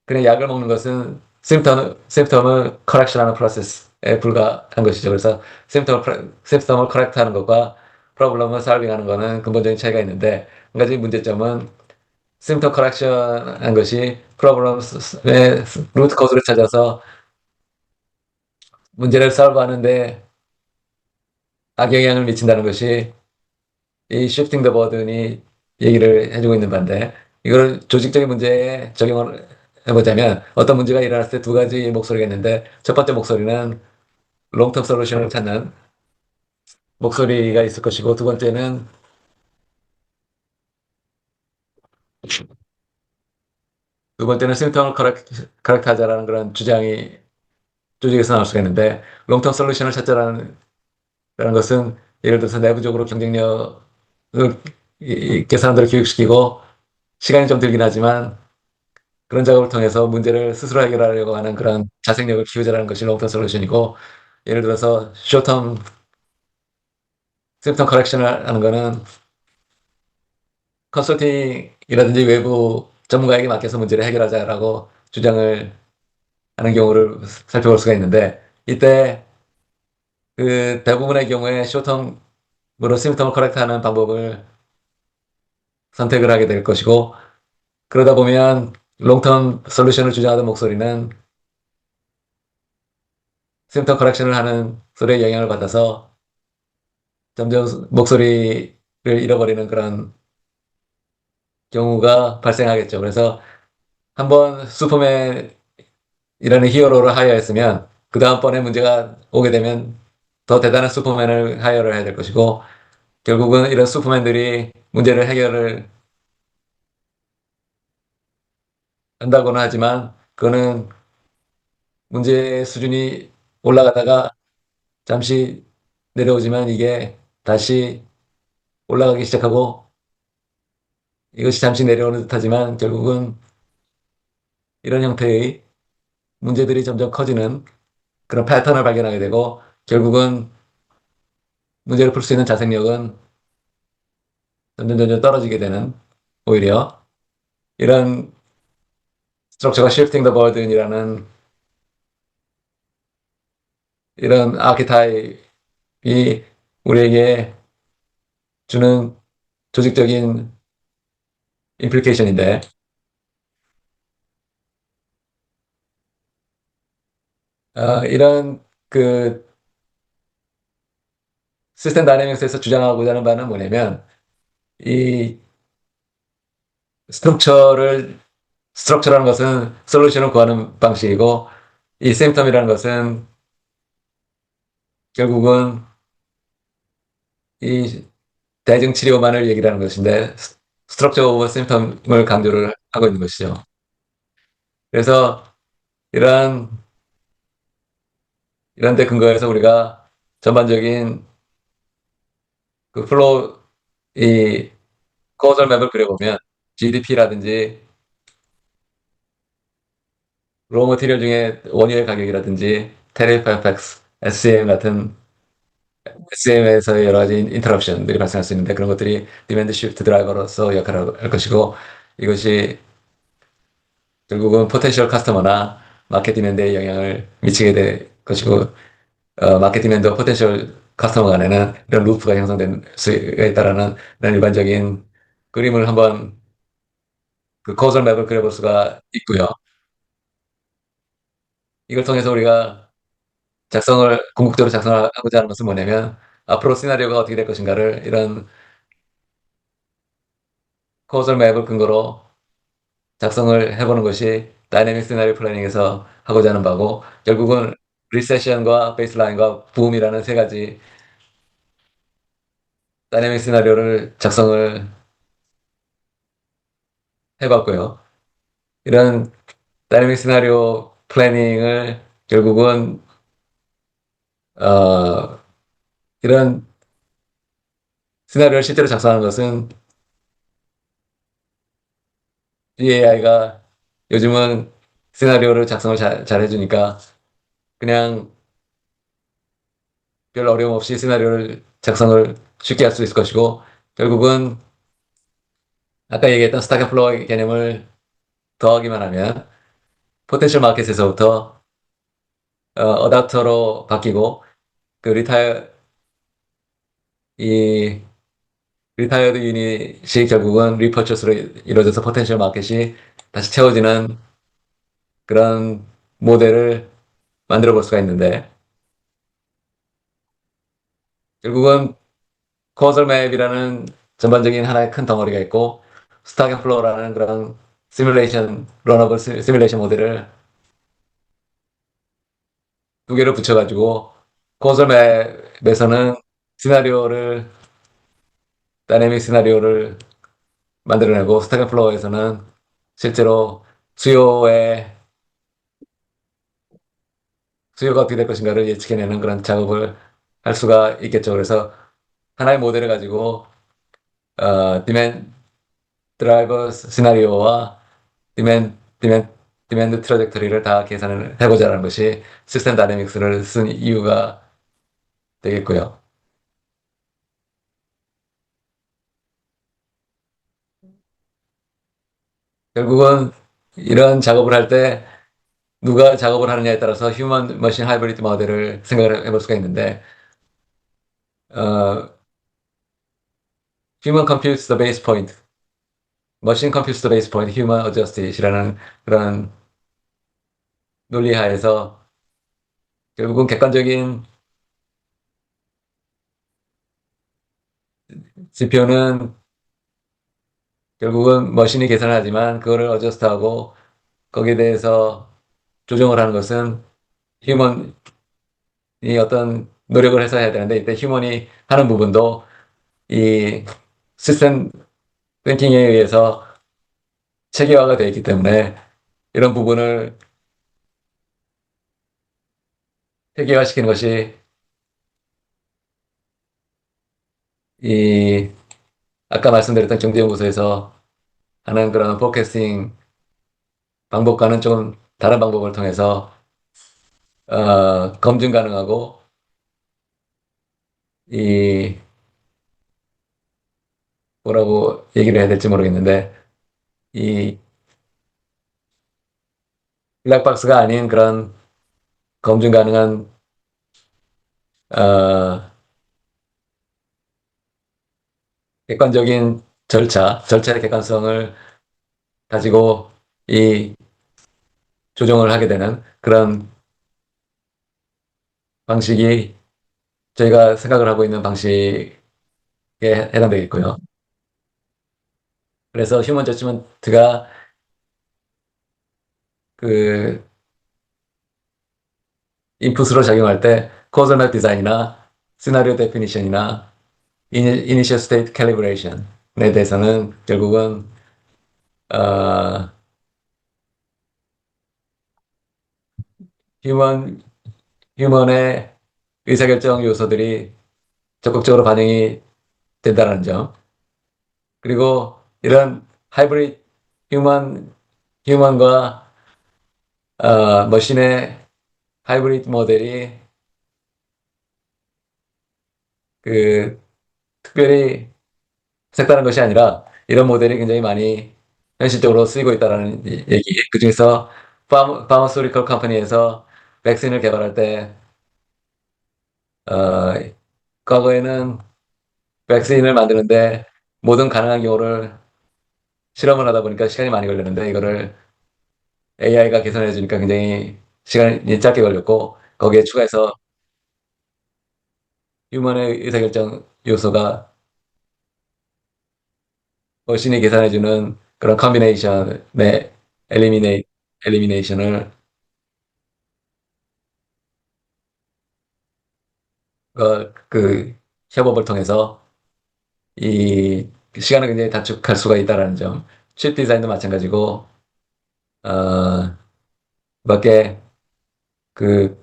Speaker 2: 그냥 약을 먹는 것은 심птом을 커렉션하는 프로세스에 불과한 것이죠. 그래서 심птом을 커렉트하는 것과 프로블럼을 솔빙하는 것은 근본적인 차이가 있는데 한 가지 문제점은 심птом 커렉션한 것이 프로블럼의 루트 코즈를 찾아서 문제를 솔브하는데 악영향을 미친다는 것이 이 shifting the burden이 얘기를 해주고 있는 반대 이걸 조직적인 문제에 적용을 해보자면 어떤 문제가 일어났을 때 두 가지 목소리가 있는데 첫 번째 목소리는 롱텀 솔루션을 찾는 목소리가 있을 것이고 두 번째는 심통을 커렉트하자라는 그런 주장이 조직에서 나올 수가 있는데 롱텀 솔루션을 찾자라는 것은 예를 들어서 내부적으로 경쟁력을 있게 사람들을 교육시키고 시간이 좀 들긴 하지만 그런 작업을 통해서 문제를 스스로 해결하려고 하는 그런 자생력을 키우자라는 것이 롱텀 솔루션이고 예를 들어서 쇼텀 심텀 커렉션을 하는 거는 컨설팅이라든지 외부 전문가에게 맡겨서 문제를 해결하자라고 주장을 하는 경우를 살펴볼 수가 있는데 이때 그 대부분의 경우에 쇼텀으로 심텀을 커렉트하는 방법을 선택을 하게 될 것이고 그러다 보면 롱텀 솔루션을 주장하던 목소리는 심텀 커렉션을 하는 소리에 영향을 받아서 점점 목소리를 잃어버리는 그런 경우가 발생하겠죠. 그래서 한번 슈퍼맨이라는 히어로를 하야했으면 그 다음번에 문제가 오게 되면 더 대단한 슈퍼맨을 하야를 해야 될 것이고 결국은 이런 슈퍼맨들이 문제를 해결을 한다고는 하지만 그거는 문제 수준이 올라가다가 잠시 내려오지만 이게 다시 올라가기 시작하고 이것이 잠시 내려오는 듯하지만 결국은 이런 형태의 문제들이 점점 커지는 그런 패턴을 발견하게 되고 결국은 문제를 풀 수 있는 자생력은 점점 떨어지게 되는 오히려 이런 스트럭처가 shifting the burden이라는 이런 아키타입이 우리에게 주는 조직적인 임플리케이션인데 이런 그 시스템 다이내믹스에서 주장하고자 하는 바는 뭐냐면 이 스트럭처라는 것은 솔루션을 구하는 방식이고 이 심텀이라는 것은 결국은 이 대증 치료만을 얘기를 하는 것인데 스트럭처 오버 심텀을 강조를 하고 있는 것이죠. 그래서 이런 데 근거해서 우리가 전반적인 그 플로우, 이 코어설 맵을 그려보면 GDP라든지 로 머티리얼 중에 원유의 가격이라든지 테리프 에펙스, SCM 같은 SCM에서의 여러 가지 인터럽션들이 발생할 수 있는데 그런 것들이 디맨드 시프트 드라이버로서 역할을 할 것이고 이것이 결국은 포텐셜 커스터머나 마켓 디맨드에 영향을 미치게 될 것이고 마케팅맨드와 포텐셜 커스터머 간에는 이런 루프가 형성될 수 있다라는 이런 일반적인 그림을 한번 그 코어설 맵을 그려볼 수가 있고요. 이걸 통해서 우리가 궁극적으로 작성하고자 하는 것은 뭐냐면 앞으로 시나리오가 어떻게 될 것인가를 이런 코어설 맵을 근거로 작성을 해보는 것이 다이내믹 시나리오 플래닝에서 하고자 하는 바고 결국은 리세션과 베이스라인과 붐이라는 세 가지 다이내믹 시나리오를 작성을 해봤고요. 이런 다이내믹 시나리오 플래닝을 결국은 어, 이런 시나리오를 실제로 작성하는 것은 GAI가 요즘은 시나리오를 작성을 잘 해주니까 그냥 별 어려움 없이 시나리오를 작성을 쉽게 할 수 있을 것이고 결국은 아까 얘기했던 스타크 플로어 개념을 더하기만 하면 포텐셜 마켓에서부터 어답터로 바뀌고 그 이 리타이어드 유닛이 결국은 리퍼처스로 이루어져서 포텐셜 마켓이 다시 채워지는 그런 모델을 만들어 볼 수가 있는데 결국은 코어설 맵이라는 전반적인 하나의 큰 덩어리가 있고 스탁 앤 플로우라는 그런 시뮬레이션 런어블 시뮬레이션 모델을 두 개를 붙여가지고 코어설 맵에서는 시나리오를 다이내믹 시나리오를 만들어내고 스탁 앤 플로우에서는 실제로 수요의 수요가 어떻게 될 것인가를 예측해내는 그런 작업을 할 수가 있겠죠. 그래서 하나의 모델을 가지고 디맨 드라이버 시나리오와 디맨 디맨 디맨드 트라젝터리를 다 계산을 해보자는 것이 시스템 다이내믹스를 쓴 이유가 되겠고요. 결국은 이런 작업을 할 때 누가 작업을 하느냐에 따라서 휴먼 머신 하이브리드 모델을 생각을 해볼 수가 있는데 어, human computes the base point, machine computes the base point, human adjusts it이라는 그런 논리하에서 결국은 객관적인 지표는 결국은 머신이 계산을 하지만 그거를 어저스트하고 거기에 대해서 조정을 하는 것은 휴먼이 어떤 노력을 해서 해야 되는데 이때 휴먼이 하는 부분도 이 시스템 뱅킹에 의해서 체계화가 되어 있기 때문에 이런 부분을 체계화시키는 것이 이 아까 말씀드렸던 경제연구소에서 하는 그런 포캐스팅 방법과는 좀 다른 방법을 통해서 검증 가능하고 이 뭐라고 얘기를 해야 될지 모르겠는데 이 블랙박스가 아닌 그런 검증 가능한 어, 객관적인 절차의 객관성을 가지고 이 조정을 하게 되는 그런 방식이 저희가 생각을 하고 있는 방식에 해당되겠고요. 그래서 휴먼 저지먼트가 그 인풋으로 작용할 때 코어설 맵 디자인이나 시나리오 데피니션이나 이니셜 스테이트 캘리브레이션에 대해서는 결국은 어, 휴먼 휴먼의 의사결정 요소들이 적극적으로 반영이 된다는 점. 그리고 이런 하이브리드 휴먼과 머신의 하이브리드 모델이 그 특별히 색다른 것이 아니라 이런 모델이 굉장히 많이 현실적으로 쓰이고 있다는 얘기. 그중에서 파마스리컬 컴퍼니에서 백신을 개발할 때 어, 과거에는 백신을 만드는데 모든 가능한 경우를 실험을 하다 보니까 시간이 많이 걸렸는데 이거를 AI가 계산해 주니까 굉장히 시간이 짧게 걸렸고 거기에 추가해서 휴먼의 의사결정 요소가 머신이 계산해 주는 그런 컨비네이션의 엘리미네이션을 그 협업을 통해서 이 시간을 굉장히 단축할 수가 있다는 점. 칩 디자인도 마찬가지고 어, 밖에 그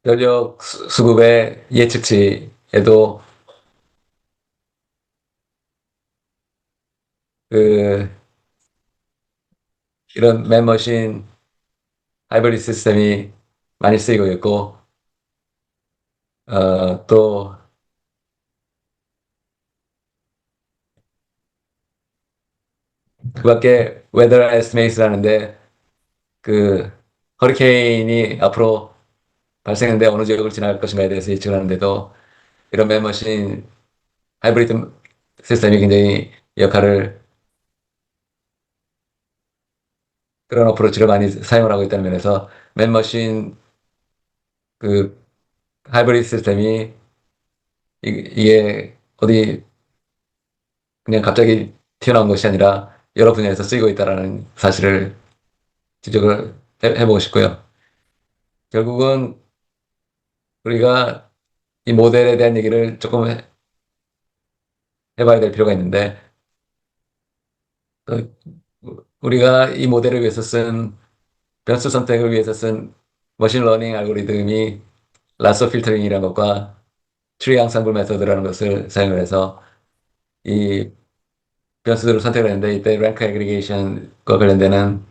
Speaker 2: 전력 수급의 예측치에도 그 이런 맨머신 하이브리드 시스템이 많이 쓰이고 있고 또 그밖에 웨더 에스티메이트라는데 그 허리케인이 앞으로 발생했는데 어느 지역을 지나갈 것인가에 대해서 예측을 하는데도 이런 맨머신 하이브리드 시스템이 굉장히 역할을 그런 어프로치를 많이 사용을 하고 있다는 면에서 맨머신 그 하이브리드 시스템이 이게 어디 그냥 갑자기 튀어나온 것이 아니라 여러 분야에서 쓰이고 있다는 사실을 지적을 해보고 싶고요. 결국은 우리가 이 모델에 대한 얘기를 조금 해봐야 될 필요가 있는데 그 우리가 이 모델을 위해서 쓴 변수 선택을 위해서 쓴 머신러닝 알고리즘이 라sso 필터링이라는 것과 트리 앙상블 메서드라는 것을 사용을 해서 이 변수들을 선택을 했는데 이때 랭크 애그리게이션과 관련되는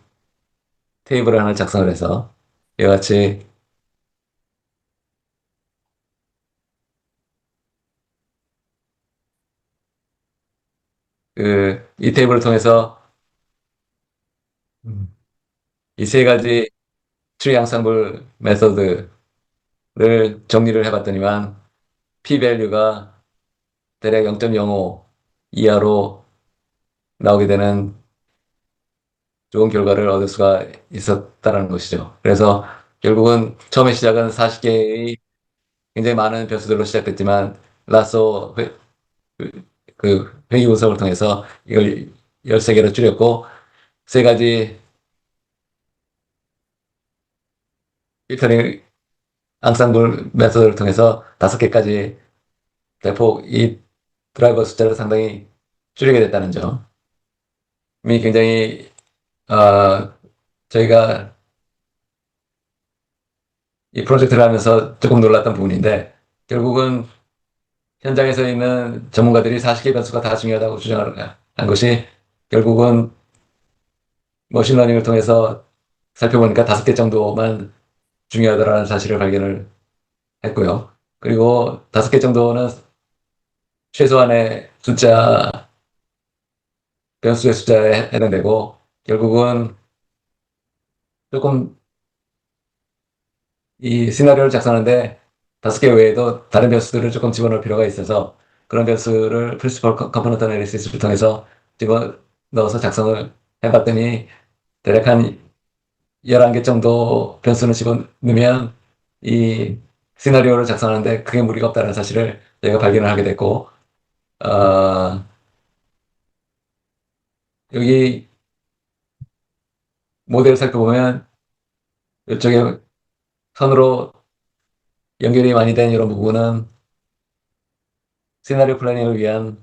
Speaker 2: 테이블을 하나 작성을 해서 이와 같이 이 테이블을 통해서 이 세 가지 트리 앙상블 메서드를 정리를 해봤더니만 p-밸류가 대략 0.05 이하로 나오게 되는 좋은 결과를 얻을 수가 있었다는 것이죠. 그래서 결국은 처음에 시작은 40개의 굉장히 많은 변수들로 시작됐지만 라쏘 그 회의 분석을 통해서 이걸 13개로 줄였고 세 가지 필터링 앙상블 메서드를 통해서 5개까지 대폭 이 드라이버 숫자를 상당히 줄이게 됐다는 점이 굉장히 저희가 이 프로젝트를 하면서 조금 놀랐던 부분인데 결국은 현장에서 있는 전문가들이 40개 변수가 다 중요하다고 주장한 것이 결국은 머신러닝을 통해서 살펴보니까 5개 정도만 중요하다라는 사실을 발견을 했고요. 그리고 5개 정도는 최소한의 변수의 숫자에 해당되고 결국은 조금 이 시나리오를 작성하는데 5개 외에도 다른 변수들을 조금 집어넣을 필요가 있어서 그런 변수를 프린시플 컴포넌트 애널리시스를 통해서 집어넣어서 작성을 해봤더니 대략 한 11개 정도 변수는 집어넣으면 이 시나리오를 작성하는데 크게 무리가 없다는 사실을 저희가 발견을 하게 됐고 어, 여기 모델을 살펴보면 이쪽에 선으로 연결이 많이 된 이런 부분은 시나리오 플래닝을 위한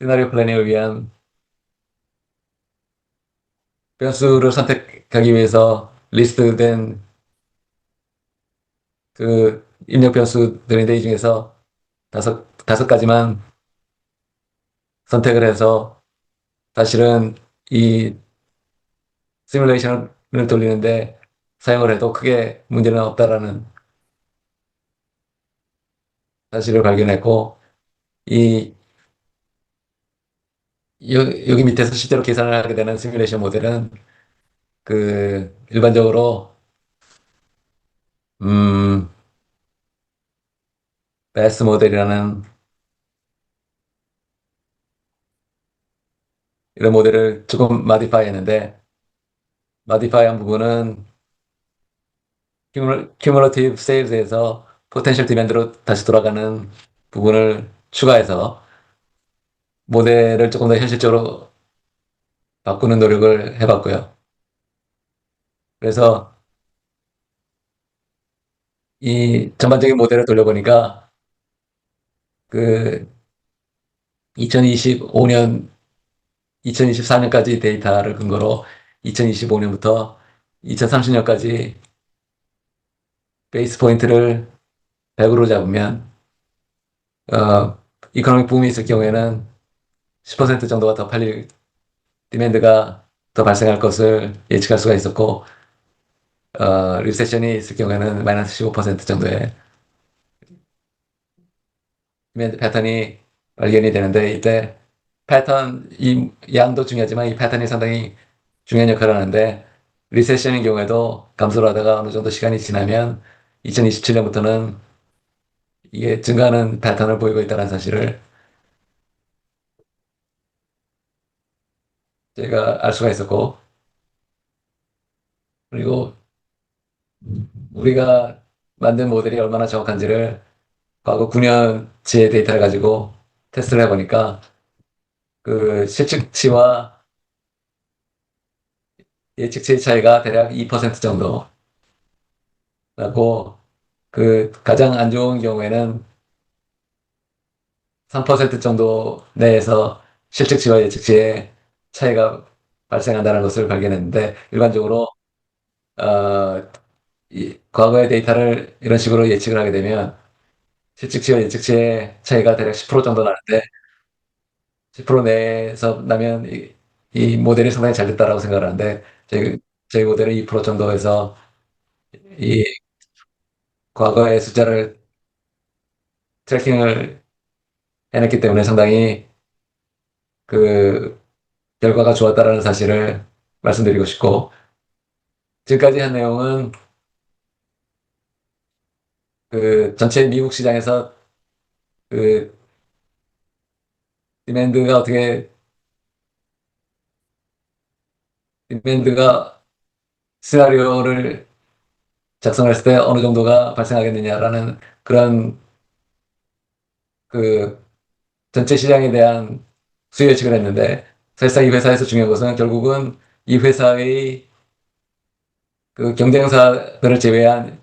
Speaker 2: 시나리오 플래닝을 위한 변수를 선택하기 위해서 리스트된 그 입력 변수들인데 이 중에서 다섯 가지만 선택을 해서 사실은 이 시뮬레이션을 돌리는데 사용을 해도 크게 문제는 없다라는 사실을 발견했고, 이 여기 밑에서 실제로 계산을 하게 되는 시뮬레이션 모델은 일반적으로 음, 베스트 모델이라는 이런 모델을 조금 마디파이 했는데, 마디파이한 부분은 큐뮬러티브 세일즈에서 포텐셜 디맨드로 다시 돌아가는 부분을 추가해서 모델을 조금 더 현실적으로 바꾸는 노력을 해봤고요. 그래서 이 전반적인 모델을 돌려보니까 그 2025년, 2024년까지 데이터를 근거로 2025년부터 2030년까지 베이스 포인트를 100으로 잡으면 이코노믹 붐이 있을 경우에는 10% 정도가 더 팔릴 디맨드가 더 발생할 것을 예측할 수가 있었고, 리세션이 있을 경우에는 마이너스 15% 정도의 디맨드 패턴이 발견이 되는데, 이때 이 양도 중요하지만 이 패턴이 상당히 중요한 역할을 하는데, 리세션인 경우에도 감소를 하다가 어느 정도 시간이 지나면 2027년부터는 이게 증가하는 패턴을 보이고 있다는 사실을 제가 알 수가 있었고, 그리고 우리가 만든 모델이 얼마나 정확한지를 과거 9년치의 데이터를 가지고 테스트를 해보니까 그 실측치와 예측치의 차이가 대략 2% 정도 나고, 그 가장 안 좋은 경우에는 3% 정도 내에서 실측치와 예측치의 차이가 발생한다는 것을 발견했는데, 일반적으로 과거의 데이터를 이런 식으로 예측을 하게 되면 실측치와 예측치의 차이가 대략 10% 정도 나는데, 10% 내에서 나면 이 모델이 상당히 잘 됐다라고 생각을 하는데, 저희 모델은 2% 정도에서 이 과거의 숫자를 트래킹을 해냈기 때문에 상당히 그 결과가 좋았다라는 사실을 말씀드리고 싶고, 지금까지 한 내용은 그 전체 미국 시장에서 그 디맨드가 어떻게 디맨드가 시나리오를 작성했을 때 어느 정도가 발생하겠느냐라는 그런 그 전체 시장에 대한 수요 예측을 했는데, 사실상 이 회사에서 중요한 것은 결국은 이 회사의 그 경쟁사들을 제외한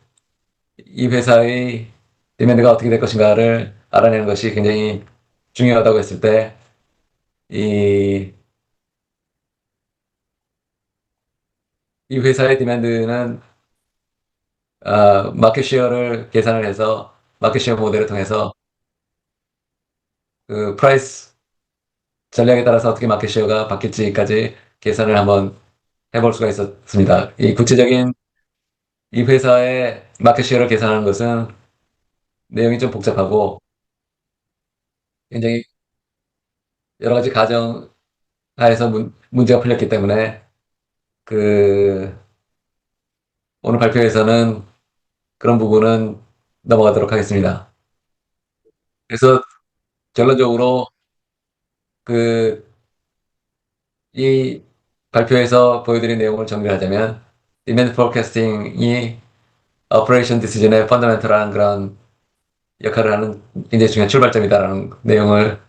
Speaker 2: 이 회사의 디맨드가 어떻게 될 것인가를 알아내는 것이 굉장히 중요하다고 했을 때, 이, 이 회사의 디맨드는 마켓 쉐어를 계산을 해서 마켓 쉐어 모델을 통해서 그 프라이스 전략에 따라서 어떻게 마켓 쉐어가 바뀔지까지 계산을 한번 해볼 수가 있었습니다. 이 구체적인 이 회사의 마켓 쉐어를 계산하는 것은 내용이 좀 복잡하고 굉장히 여러 가지 가정 하에서 문제가 풀렸기 때문에 그 오늘 발표에서는 그런 부분은 넘어가도록 하겠습니다. 그래서 결론적으로 그 이 발표에서 보여드린 내용을 정리하자면, 디맨드 포캐스팅이 오퍼레이션 디시전의 펀더멘털한 그런 역할을 하는 굉장히 중요한 출발점이다라는 내용을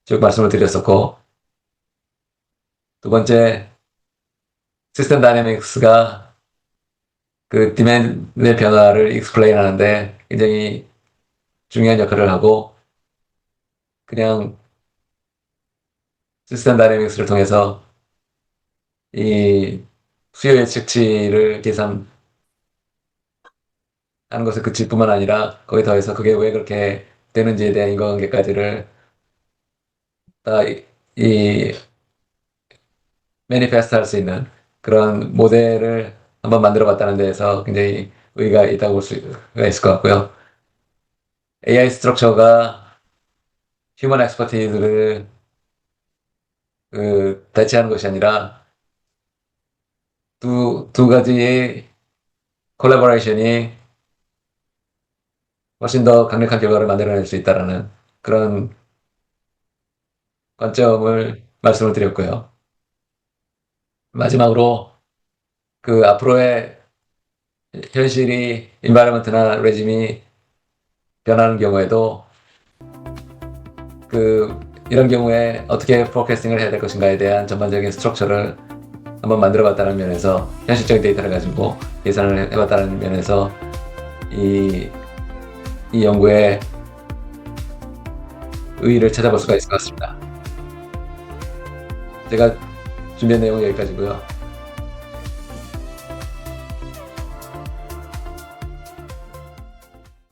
Speaker 2: 쭉 말씀을 드렸었고, 두 번째, 시스템 다이내믹스가 그 디맨드의 변화를 익스플레인 하는데 굉장히 중요한 역할을 하고, 그냥 시스템 다이내믹스를 통해서 이 수요 예측치를 계산하는 하는 것에 그칠 뿐만 아니라 거기에 더해서 그게 왜 그렇게 되는지에 대한 인과관계까지를 이 매니페스트 할 수 있는 그런 모델을 한번 만들어 봤다는 데에서 굉장히 의의가 있다고 볼 수가 있을 것 같고요. AI 스트럭처가 휴먼 엑스퍼티즈를 대체하는 것이 아니라 두 가지의 콜라보레이션이 훨씬 더 강력한 결과를 만들어낼 수 있다라는 그런 관점을 말씀을 드렸고요. 마지막으로 앞으로의 현실이 인바이러먼트나 레짐이 변하는 경우에도 이런 경우에 어떻게 포캐스팅을 해야 될 것인가에 대한 전반적인 스트럭처를 한번 만들어 봤다는 면에서 현실적인 데이터를 가지고 계산을 해봤다는 면에서 이 연구의 의의를 찾아볼 수가 있을 것 같습니다. 제가 준비한 내용은 여기까지고요.